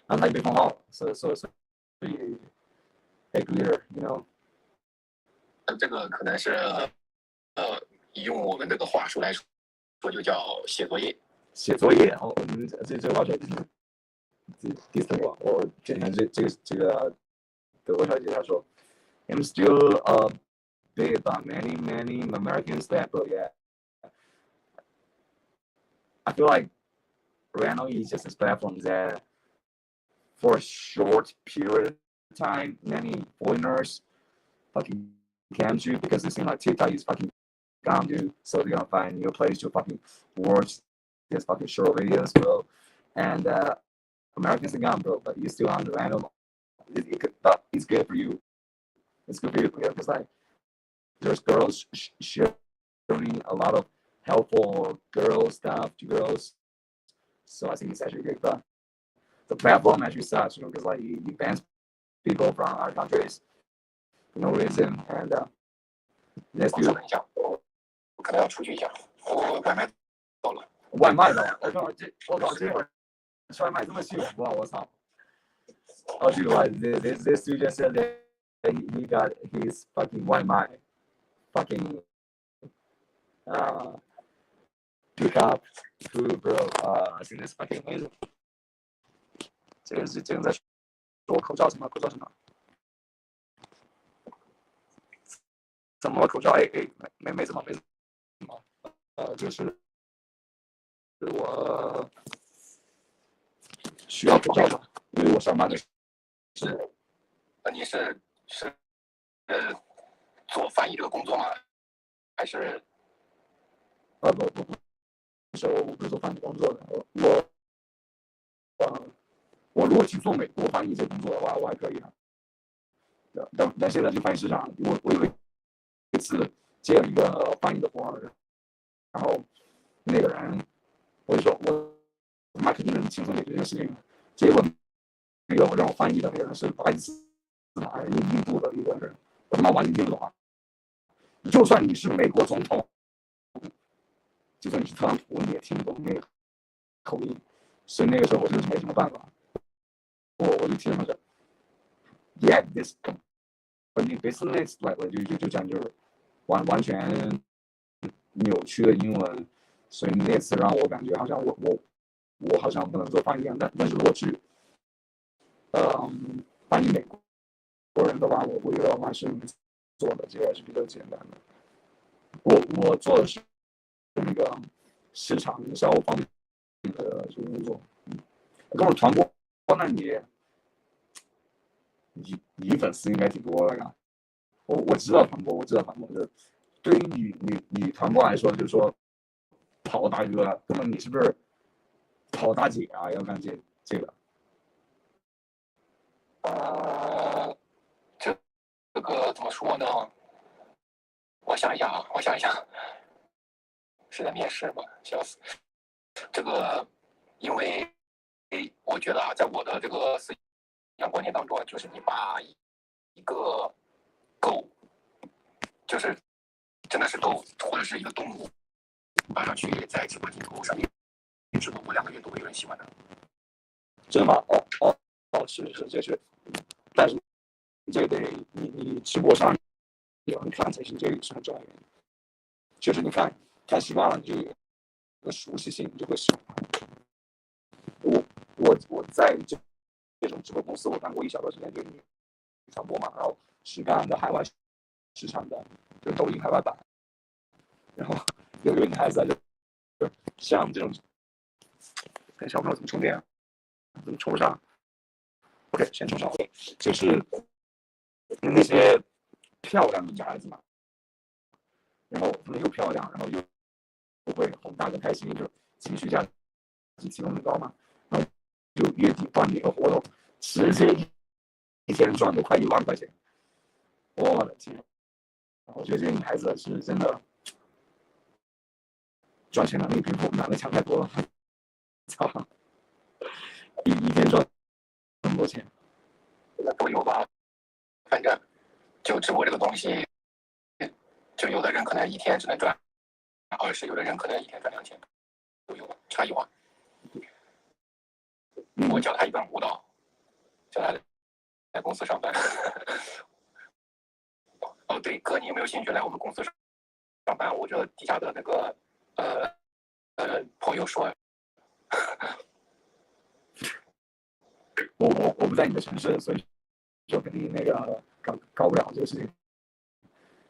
然后她就被封号了，所以 hey clear，you know。这个可能是用我们这个话术来说就叫写作业。写作业哦，这话说第4个，我之前这个德国小姐她说 ，I'm still big about many Americans that, but yeah, I feel like right now it's just this platform that for a short period of time, many foreigners fucking came to because it seems like TikTok is fucking gone, dude. So they're gonna find new place to fucking watch this fucking short videos, bro. And Americans are gone, bro, but you're still on the random. It's good for you. It's good for you because like there's girls sharing a lot of helpful girl stuff to girls. So I think it's actually good. But the platform actually sucks, you know, because like you ban people from our countries for no reason. And let's do. 等一下，我可能要出去一下，我外卖到了。外卖的，我靠，这会儿吃外卖这么幸福啊！我操！Oh, dude, like this dude just said that he got his fucking 外卖 fucking pick up food, bro. I think that's fucking amazing. 这个在说口罩什么？口罩什么？怎么了？口罩？哎，没怎么。就是我需要口罩的，因为我上班的是。你是做翻译这个工作吗？还是？不是，我不是做翻译工作的。我如果去做美国翻译这工作的话，我还可以的。但现在这翻译市场，我有一次接了一个翻译的活，然后那个人我就说我他妈肯定能轻松解决这件事情，结果那个让我翻译的那个人是巴基斯坦印度的一个人，我他妈完全听不懂啊！就算你是美国总统，就算你是特朗普，你也听不懂那个口音，所以那个时候我就是没什么办法。我就听他说 ，Yeah, this company business like 就这样就是完全扭曲的英文，所以那次让我感觉好像我好像不能做翻译一样，但是如果去翻译美国人的话，我觉得的话是做的这个是比较简单的。我做的是那个市场营销方面的这个工作，跟我团播，那你粉丝应该挺多的呀。我知道团播，就是对于女团播来说，就是说跑大哥，那么你是不是跑大姐啊？要干这个？这个怎么说呢？我想一想，是在面试吗？笑死！这个，因为我觉得啊，在我的这个思想观念当中，就是你把一个狗，就是真的是狗或者是一个动物放上去在直播镜头上面，直播2个月都会有人喜欢的。真的吗？是，就是，但是这个得你直播上有人看才是这个是很重要的原因。就是你看习惯了，你就有个熟悉性，你就会喜欢。我在这种直播公司，我干过一小段时间，就是传播嘛，然后是干的海外市场的，就是抖音海外版。然后有一个女孩子就像这种，看小朋友怎么充电，怎么充不上 ？OK， 先充上。就是那些漂亮的女孩子嘛，然后她们又漂亮，然后又会哄大家开心，就情绪价值提供很高嘛。然后就月底办那个活动，直接一天赚了快1万块钱，我的天！我觉得这个女孩子是真的赚钱能力比我们男的强太多了，操！一天赚那么多钱，都有吧。反正就直播这个东西，就有的人可能一天只能赚20，有的人可能一天赚2000，都有差异化。我教他一段舞蹈，叫他在公司上班。哦，对，哥，你有没有兴趣来我们公司上班？我这底下的那个朋友说，我不在你的城市，所以就肯定那个搞不了这个事情。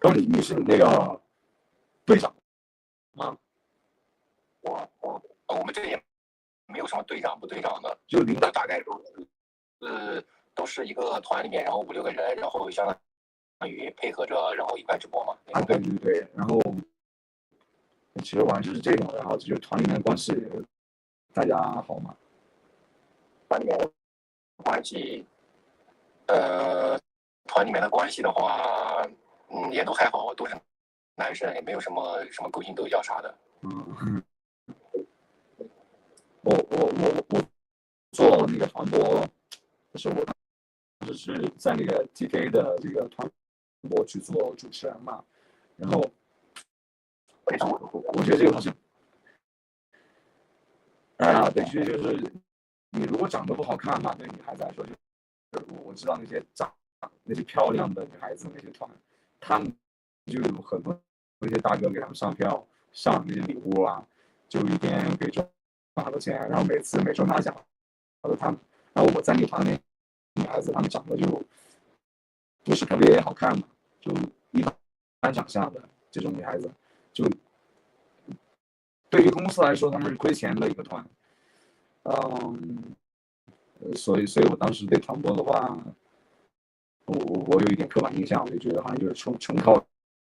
然后你是那个队长吗？我们这里也没有什么队长不队长的，就领导大概都是一个团里面，然后5、6个人，然后相当于配合着，然后一块直播嘛。啊，对，然后其实完就是这种，然后就是团里面的关系大家好嘛。团里面的关系，团里面的关系的话，也都还好，都是男生，也没有什么勾心斗角啥的。我做那个传播，就是我当时是在那个 TK 的这个团播去做主持人嘛，然后我觉得这个好像对，就是你如果长得不好看嘛，对女孩子来说我知道那些漂亮的女孩子那些团，他们就有很多那些大哥给他们上票上那些礼物啊，就一天可以赚很多钱，然后每周拿奖，他们，然后我在那团里女孩子她们长得就不是特别好看嘛，就一般长相的这种女孩子，就对于公司来说他们是亏钱的一个团，所以我当时对传播的话，我有一点刻板印象，我就觉得好像就是纯靠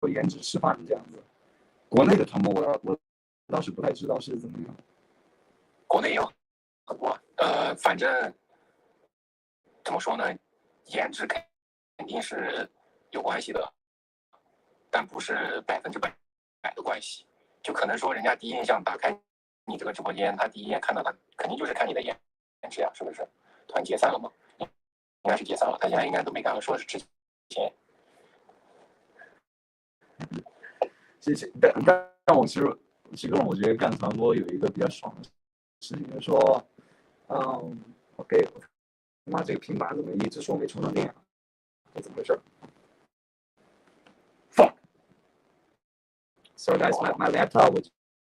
颜值吃饭这样子。国内的传播我倒是不太知道是怎么样。国内有很多，反正怎么说呢，颜值肯定是有关系的，但不是100%的关系。就可能说人家第一印象打开你这个直播间，他第一眼看到的肯定就是看你的颜值呀，是不是？团解散了吗？应该是解散了，他现在应该都没干，说是之前。但我其实我觉得干传播有一个比较爽的事情，就是说，OK，妈这个平板怎么一直说没充上电？这怎么回事 ？Fuck! So guys, my laptop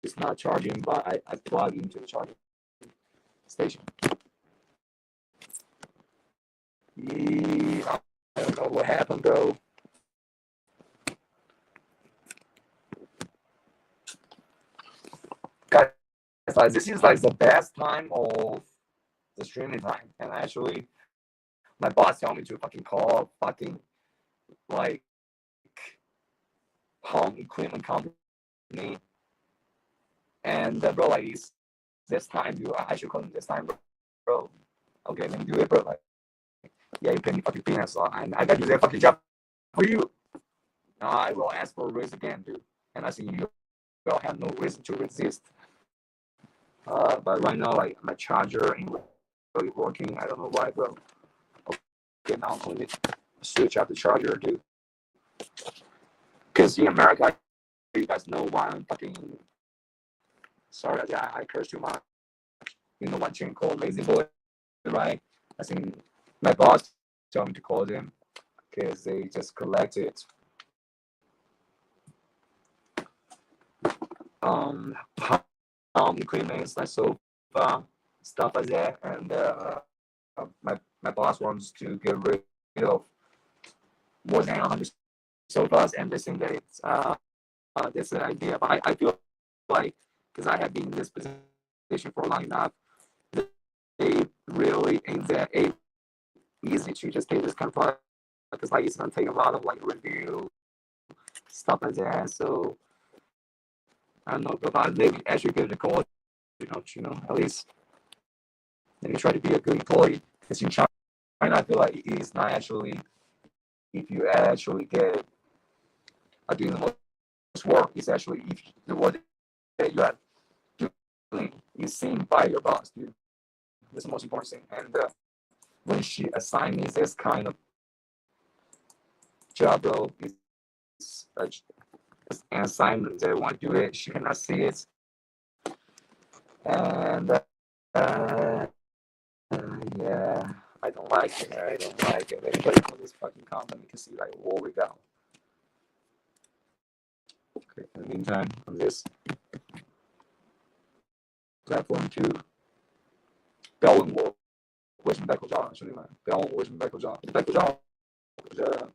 is not charging, but I plug into the charging station. Yeah, I don't know what happened, bro. Guys, this is like the best time of the streaming time, and actually, my boss told me to fucking call fucking like home equipment company, and bro, like this time, dude, I should call him this time, bro. Okay, let me do it, bro. Like, yeah, you pay me fucking peanuts, so I got to do that fucking job for you. No, I will ask for a raise again, dude, and I think you will have no reason to resist. But right now, like my charger ain't really working. I don't know why, bro. Okay, now I'm going to switch out the charger, dude. Because in America, you guys know why I'm fucking. Sorry, I curse too much. You know one chain called Lazy Boy, right? I think my boss told me to call them because they just collected equipment like sofa, stuff like that, and my boss wants to get rid of more than 100 sofas, and they think that it's that's an idea. But I feel like because I have been in this position for long enough, they really ain't that easy to just get this kind of product because like it's gonna take a lot of like review stuff like that. So I don't know, but maybe actually give it a call. You know, at least maybe try to be a good employee. Because in China, I feel like it's not actually if you actually get doing the most work. It's actually if the work that you are doing is seen by your boss, dude. That's the most important thing. And when she assigned me this kind of job, though, it's an assignment that I want to do it. She cannot see it. And yeah, I don't like it. I don't like it. Anybody from this fucking company can see like where we go. Okay, in the meantime, on this platform too. 不要问我为什么戴口罩啊，兄弟们！不要问我为什么戴口罩。戴口罩，我觉得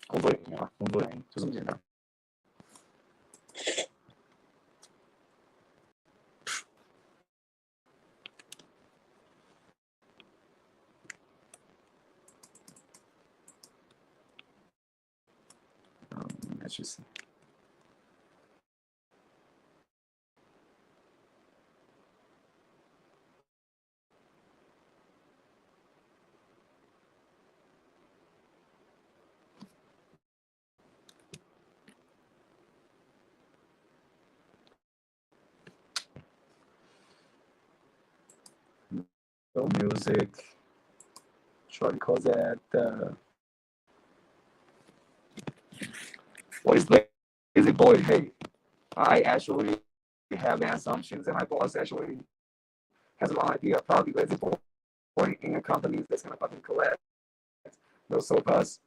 工作原因啊，工作原因就这么简单。Let's just see. No music. Try to call that. What is lazy boy? Hey, I actually have an assumption that my boss actually has a wrong idea. Probably lazy boy in a company that's gonna fucking collect those sofas.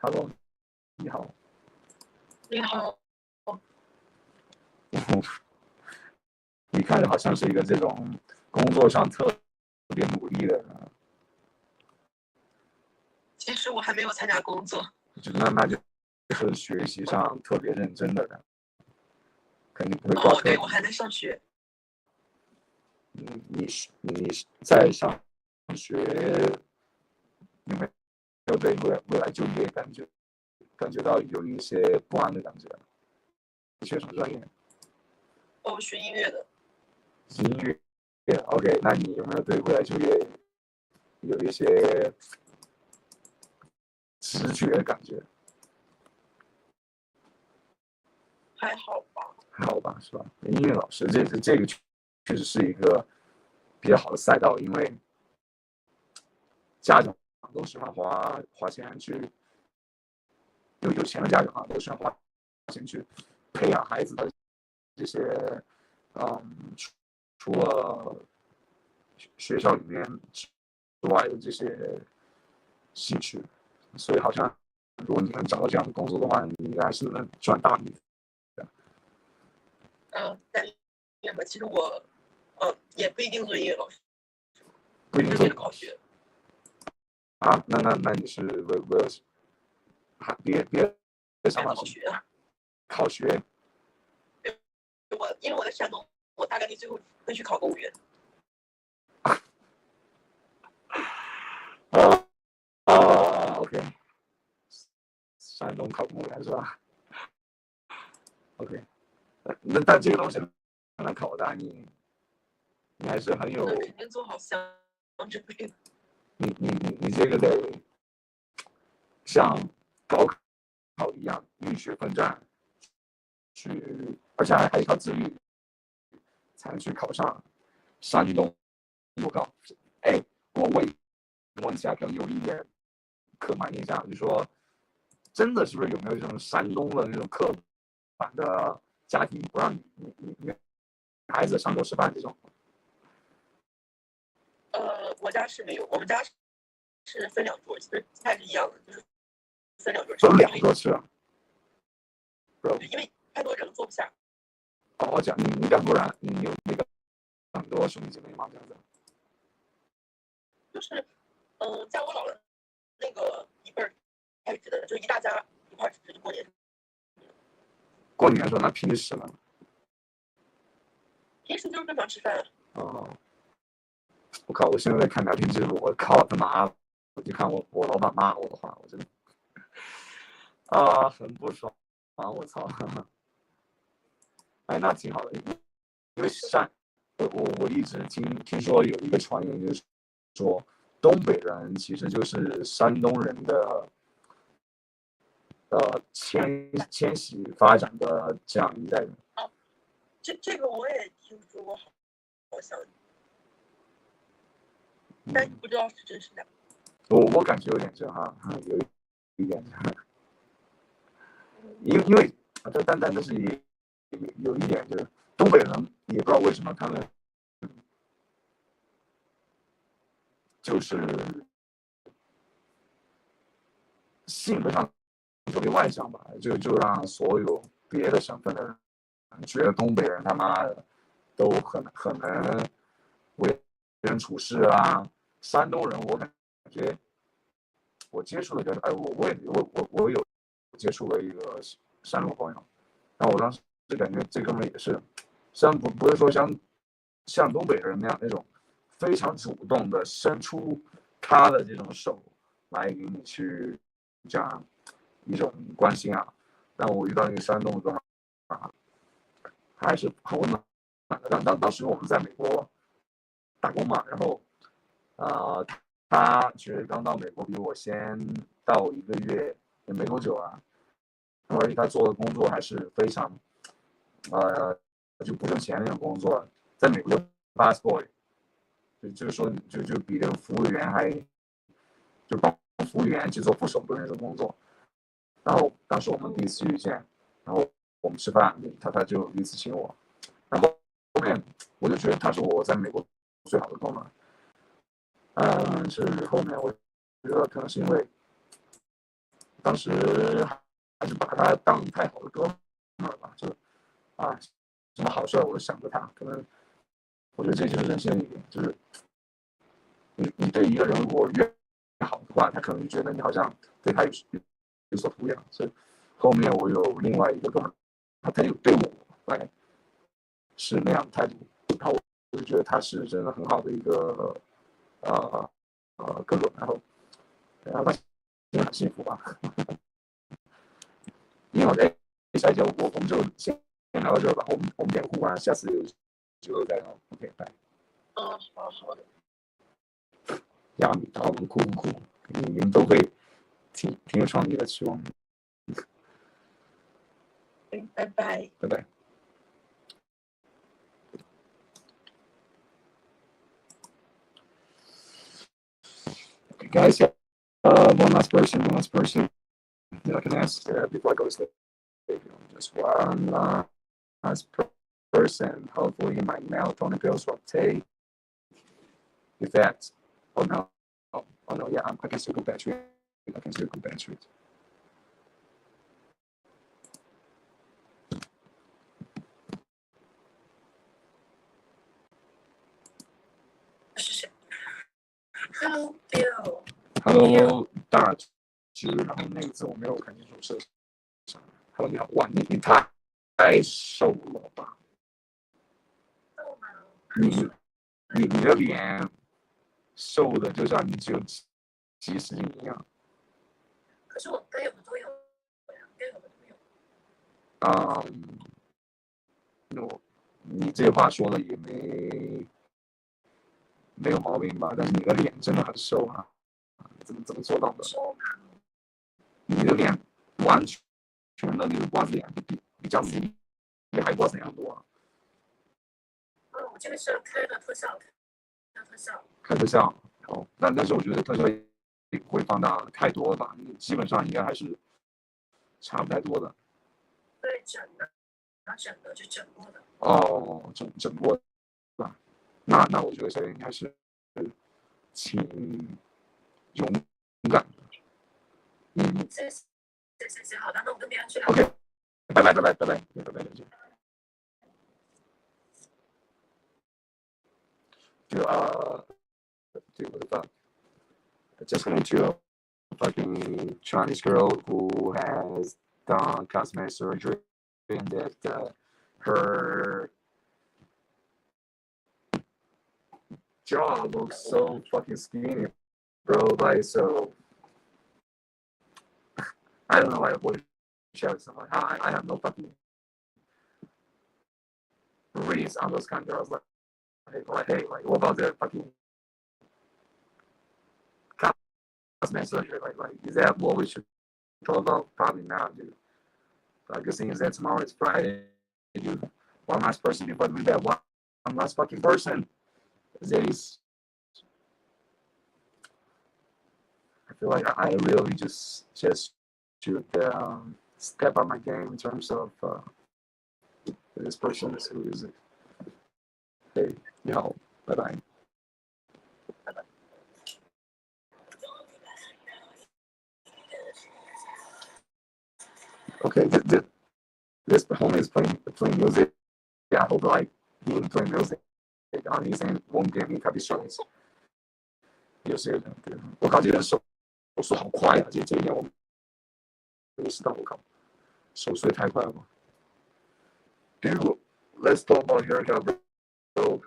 Hello, 你好。你好。你看着好像是一个这种工作上特别努力的人。其实我还没有参加工作。就是学习上特别认真的人，肯定不会挂科。对，我还在上学。你在上学，有没有对未来就业感觉到有一些不安的感觉？你学什么专业？我学音乐的。音乐 ，OK， 那你有没有对未来就业有一些直觉的感觉？还好吧。还好吧，是吧？音乐老师这个确实是一个比较好的赛道，因为家长都喜欢花钱去，有钱的家长都喜欢花钱去培养孩子的这些，除了学校里面之外的这些兴趣，所以好像如果你能找到这样的工作的话，你应该还是能赚大米的。但其实我也不一定做音乐老师，不一定做考学啊。那你是为了别的想法考学考学？因为我在山东，我大概率最后会去考公务员。OK， 山东考公务员是吧 ？OK， 但这个东西很难考的，你还是很有，肯定做好相之类的。你这个得像高考一样浴血奋战去，而且还靠自律才能去考上山东幼高。哎，我问一下，可能有一点刻板印象，就是说，真的是不是有没有这种山东的那种刻板的家庭不让你孩子上桌吃饭这种？我家是没有，我们家是分2桌，其实菜是一样的，就是分2桌吃。分2桌吃啊？因为太多人坐不下。哦，这样你2桌人，你有那个很多兄弟姐妹吗？这样子？就是，在我姥姥那个一辈儿开始的，就一大家一块吃，就过年。过年的时候，那平时呢？平时就是正常吃饭。哦，我靠！我现在在看聊天记录，我靠他妈！我就看我老板骂我的话，我真的很不爽啊！我操！哎，那挺好的，因为我一直听说有一个传言，就是说东北人其实就是山东人的迁徙发展的这样一代人。这个我也听说过，好像，但不知道是真是假。我感觉有点真哈，有一点真，因为但是也有一点就是东北人也不知道为什么他们就是性格上特别外向吧，就让所有别的省份的人觉得东北人他妈的都很能为人处事啊。山东人我感觉我接触了个，我有接触了一个山东朋友，然后我当时就感觉这哥们也是，不是说像东北人那种非常主动的伸出他的这种手来给你去这样一种关心啊。但我遇到一个山东的哥们啊，还是很温暖的。当时我们在美国打工嘛，然后他其实刚到美国，比我先到1个月，也没多久啊。而且他做的工作还是非常，就不挣钱那种工作，在美国就 busboy， 就是说就比这个服务员还，就帮服务员去做副手的那种工作。然后当时我们第一次遇见，然后我们吃饭，他就第一次请我，然后后面我就觉得他是我在美国最好的哥们儿。是后面我觉得可能是因为当时还是把他当太好的哥们儿吧，就什么好事我都想着他。可能我觉得这就是人性的一点，就是你对一个人如果越好的话，他可能就觉得你好像对他有所图养。所以后面我有另外一个哥们儿，他就对我是那样的态度，然后我就觉得他是真的很好的一个哥哥，然后他也很幸福吧。因为下一节我们就先聊到这儿吧，我们点个互关，下次有机会再聊。OK， 拜。好的。呀，我们哭，你们都会挺有创意的，希望。拜拜。拜拜。Okay, guys, one last person. That I can ask before I go to sleep. Just one last person. Hopefully, my melatonin pills will take. effect. Oh no, oh no, yeah, I can still go back to it. I can still go back to it. 是谁 ？Hello Bill。Hello 大只，然后那个字我没有看清楚是啥。Hello 你好，哇，你太瘦了吧？你的脸瘦的就像你只有几十斤一样。可是我该有的都有，该有的都有。你这话说的也没有毛病吧？但是你的脸真的很瘦啊，怎么做到的？你的脸完全的那个瓜子脸，比饺子鸡还瓜子脸多啊！我这个是开的特效，开特效，好，但是我觉得特效也不会放大太多吧，基本上应该还是差不太多的。对，整的就整过的。哦，整过的吧？那我觉得小叶你还是挺勇敢的。谢谢，好的，那我跟别人去聊。OK， 拜拜。就dude, what the fuck? I just went to a fucking Chinese girl who has done cosmetic surgery and that her jaw looks so fucking skinny, bro. Like, so I don't know why I would share with someone. I have no fucking reads on those kind of girls. Hey, what about the fucking cosmetic surgery? Like, is that what we should talk about? Probably not, dude. But good thing is that tomorrow is Friday, dude. One last person before we that one last fucking person. This I feel like I really just should step up my game in terms of this person who is it. Hey, yo, bye bye. Okay, this homie is playing music. Yeah, I hope like he wouldn't play music on his end won't get me copyrights. 有些人对我靠，这人手速好快啊！这一点我没意识到，我靠，手速也太快了吧 ！Dude, let's talk about haircut, bro.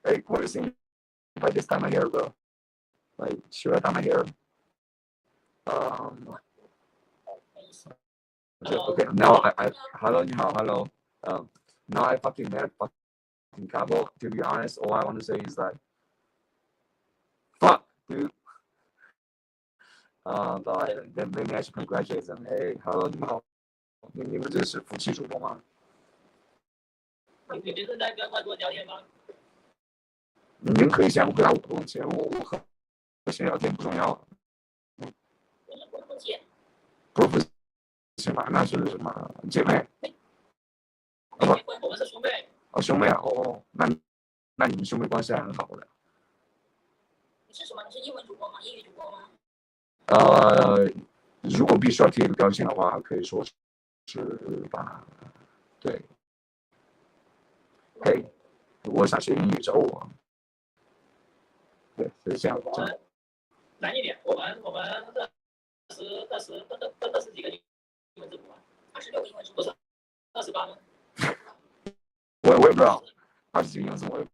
Hey, what do you think if I just dye my hair, bro? Like, should I dye my hair? Okay, now hello, 你好 hello. Now I fucking met fucking couple. To be honest, all I want to say is like, fuck, dude. But then maybe I should congratulate them. Hey, hello, 你好，你们这是夫妻主动吗？你平时在跟外国人聊天吗？你们可以先回答我的问题，我和谁聊天不重要。不是夫妻嘛？那是什么姐妹？我们是兄妹。哦，兄妹啊，哦，那你们兄妹关系还很好的。你是什么？你是英文主播吗？英语主播吗？如果必须要贴一个标签的话，可以说是吧？对。嘿，我想学英语，找我。对，是这样。我们难一点，我们20几个英文字母吗？26个英文字母，不是28吗？我也不知道，20几个英文字母我也不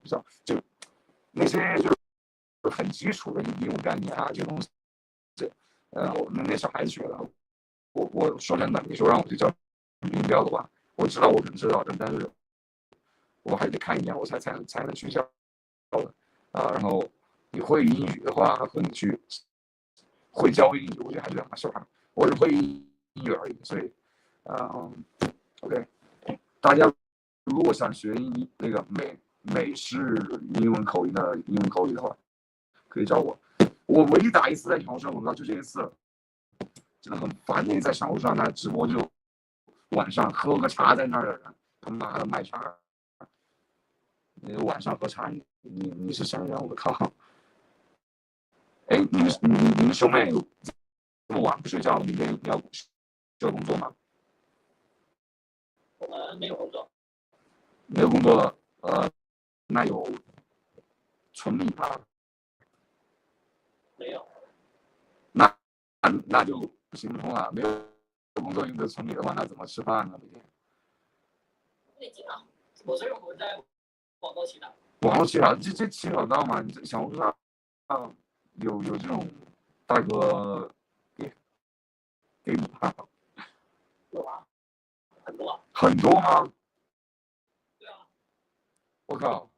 知道，就那些就是很基础的英文概念啊，这个东西，我们那小孩子学的。我说真的，你说让我去教音标的话，我知道我可能知道的，但是我还得看一眼，我才能去教的然后你会英语的话，和你去会教英语，我觉得还是两码事儿。我只会英语而已，所以OK， 大家如果想学那个美式英文口音的话，可以找我。我唯一打一次在小红书上广告就这一次了，真的很烦。你在小红书上那直播就晚上喝个茶在那儿的人，他妈的卖茶。晚上喝茶，你是什么人？我靠！哎，你们兄妹这么晚不睡觉，明天你要工作吗？我们没有工作。没有工作了，那有存米吗？没有。那就不行通了，没有工作又没有存米的话，那怎么吃饭呢？每天？内急啊！所以我们在网络乞讨。网络乞讨，这乞讨到吗？小红书上有这种大哥给米吗？有啊，很多。很多吗？对啊。我靠！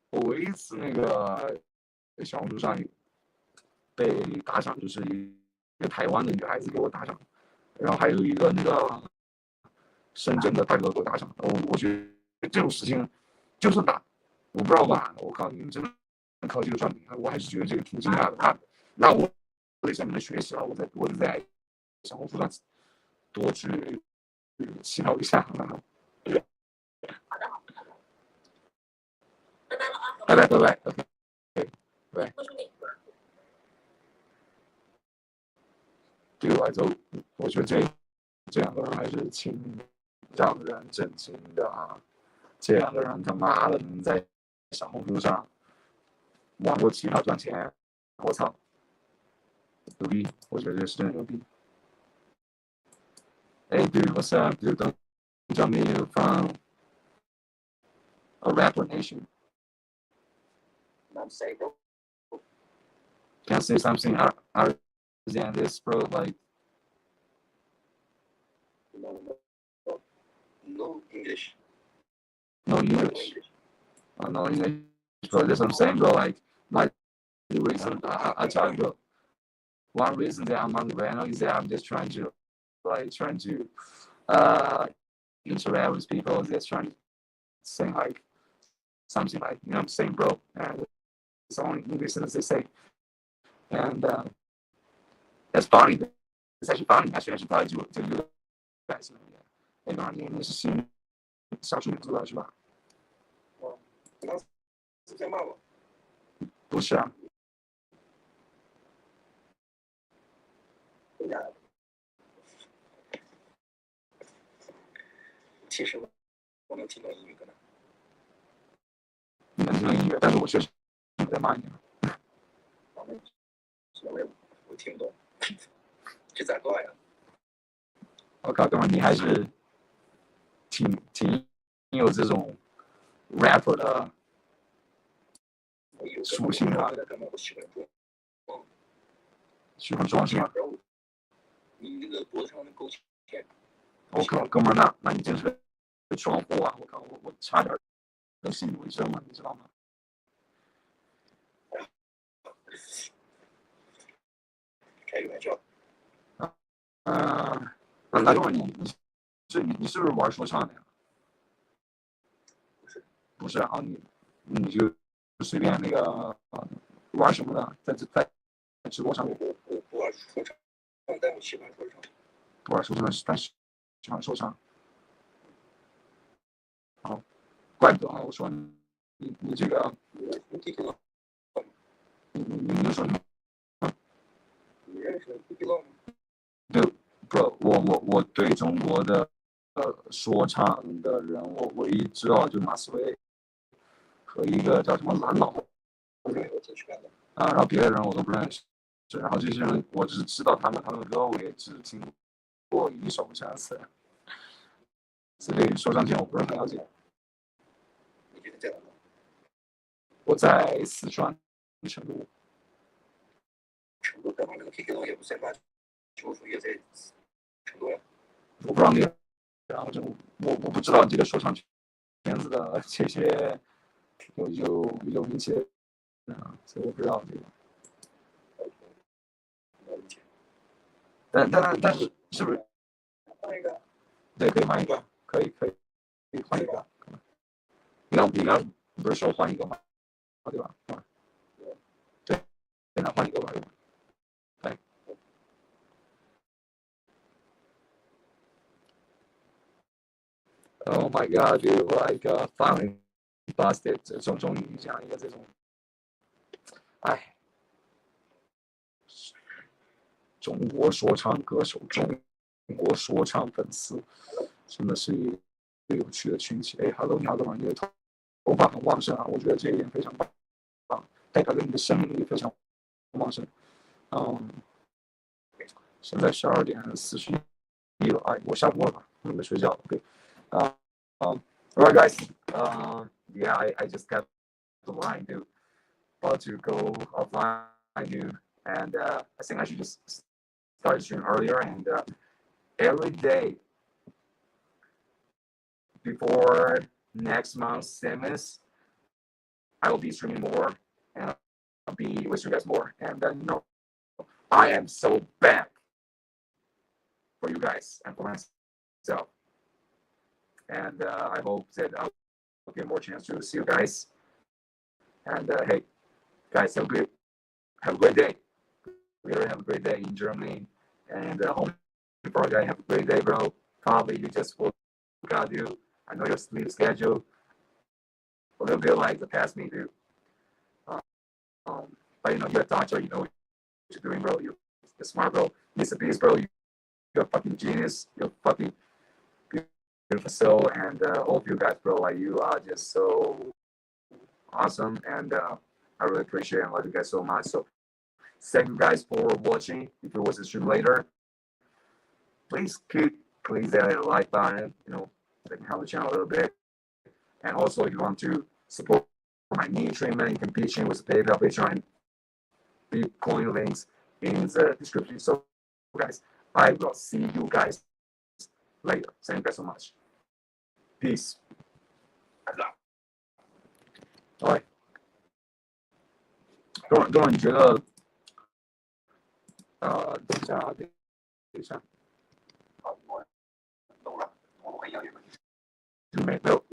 我唯一一次那个小红书上被打赏，就是一个台湾的女孩子给我打赏，然后还有一个那个深圳的大哥给我打赏。我觉得这种事情就是打，我不知道吧？我靠，你们真的靠这个赚钱，我还是觉得这个挺惊讶的。那我得向你们学习了，我得在小红书上多去祈祷一下。好的，好的。拜拜了啊！拜拜，OK，拜拜。对我来说，我觉得这两个人还是挺让人震惊的啊！这两个人他妈的能在小红书上网络乞讨赚钱，我操，牛逼！我觉得这是真的牛逼。Hey dude, what's up, dude? Don't tell me you're from a rapper nation. I'm saying, bro. Can I say something? I understand this, bro. Like, no English. no English. No English, bro. That's what I'm saying, bro. Like, my reason, I tell you, bro. One reason that I'm on the panel is that I'm just trying to interact with people that's trying to say like something like, you know what I'm saying, bro? And it's only English as they say. And that's funny. It's actually funny. Actually, I should probably do you guys. Yeah. 你是新少数民族的是吧？是在骂我？不是啊。其实我能听懂英语的。你能听懂音乐，但是我确实在骂你。我听不懂，这咋搞呀？我靠，哥们，你还是挺有这种 rapper 的属性的。我喜欢装，喜欢装是吗？你那个脖子上的勾芡。我靠，哥们，那你真是装货啊！我靠，我差点都信以为真了，你知道吗？开个玩笑。那哥们，你是不是玩说唱的呀？不是啊，你就随便那个玩什么的，在直播上面。我不玩说唱，但我喜欢说唱。不玩说唱，但是喜欢说唱。好，怪不得啊！我说你这个，你说什么？你认识 Ethereum 吗？对，不，我对中国的说唱的人，我唯一知道就马思唯和一个叫什么蓝老，我挺喜欢的。然后别的人我都不认识，然后这些人我只是知道他们的歌，我也只听过一首这样子，所以说唱界我不是很了解。你觉得在哪？我在四川成都。成都刚好那个 Ethereum 也不在吗？就说也在成都呀。我不知道那个，然后我不知道这个说唱圈子的这些有名气的人啊，所以我不知道这个。但是是不是？换一个。对，可以换一个，可以换一个。你刚不是说换一个吗？对吧？对，那换一个吧。对。Oh my god, dude! Like, finally busted 终于这样一个这种，哎，中国说唱歌手、中国说唱粉丝，真的是一个有趣的群体。哎 ，Hello， 你好，哥们，你的头发很旺盛啊，我觉得这一点非常棒，代表着你的生命力非常旺盛。现在12:41了，哎，我下播了吧，准备睡觉了。OK， alright guys, yeah, I just got the line, dude. About to go offline, dude, and I think I should just start streaming earlier and every day before next month's semis, I will be streaming more and I'll be with you guys more. And I am so back for you guys and for myself. And I hope that I'll get more chance to see you guys. And hey, guys, have a great day. We already have a great day in Germany. And home for guy, have a great day, bro. Probably you just woke up, dude. I know your sleep schedule a little bit like the past me, dude. But you're a doctor, you know what you're doing, bro. You're smart, bro. You're a beast, bro. You're a fucking genius. You're fucking beautiful soul. And all of you guys, bro, like you are just so awesome. And I really appreciate and love you guys so much. So thank you guys for watching. If you watch the stream later, please hit that like button, that can help the channel a little bit. And also, if you want to support my knee treatment, you can pitch in with the PayPal, Patreon, and Bitcoin links in the description. So, guys, I will see you guys later. Thank you guys so much. Peace. All right. 哥们，你觉得？等一下。好，我懂了，我会要你们。没有。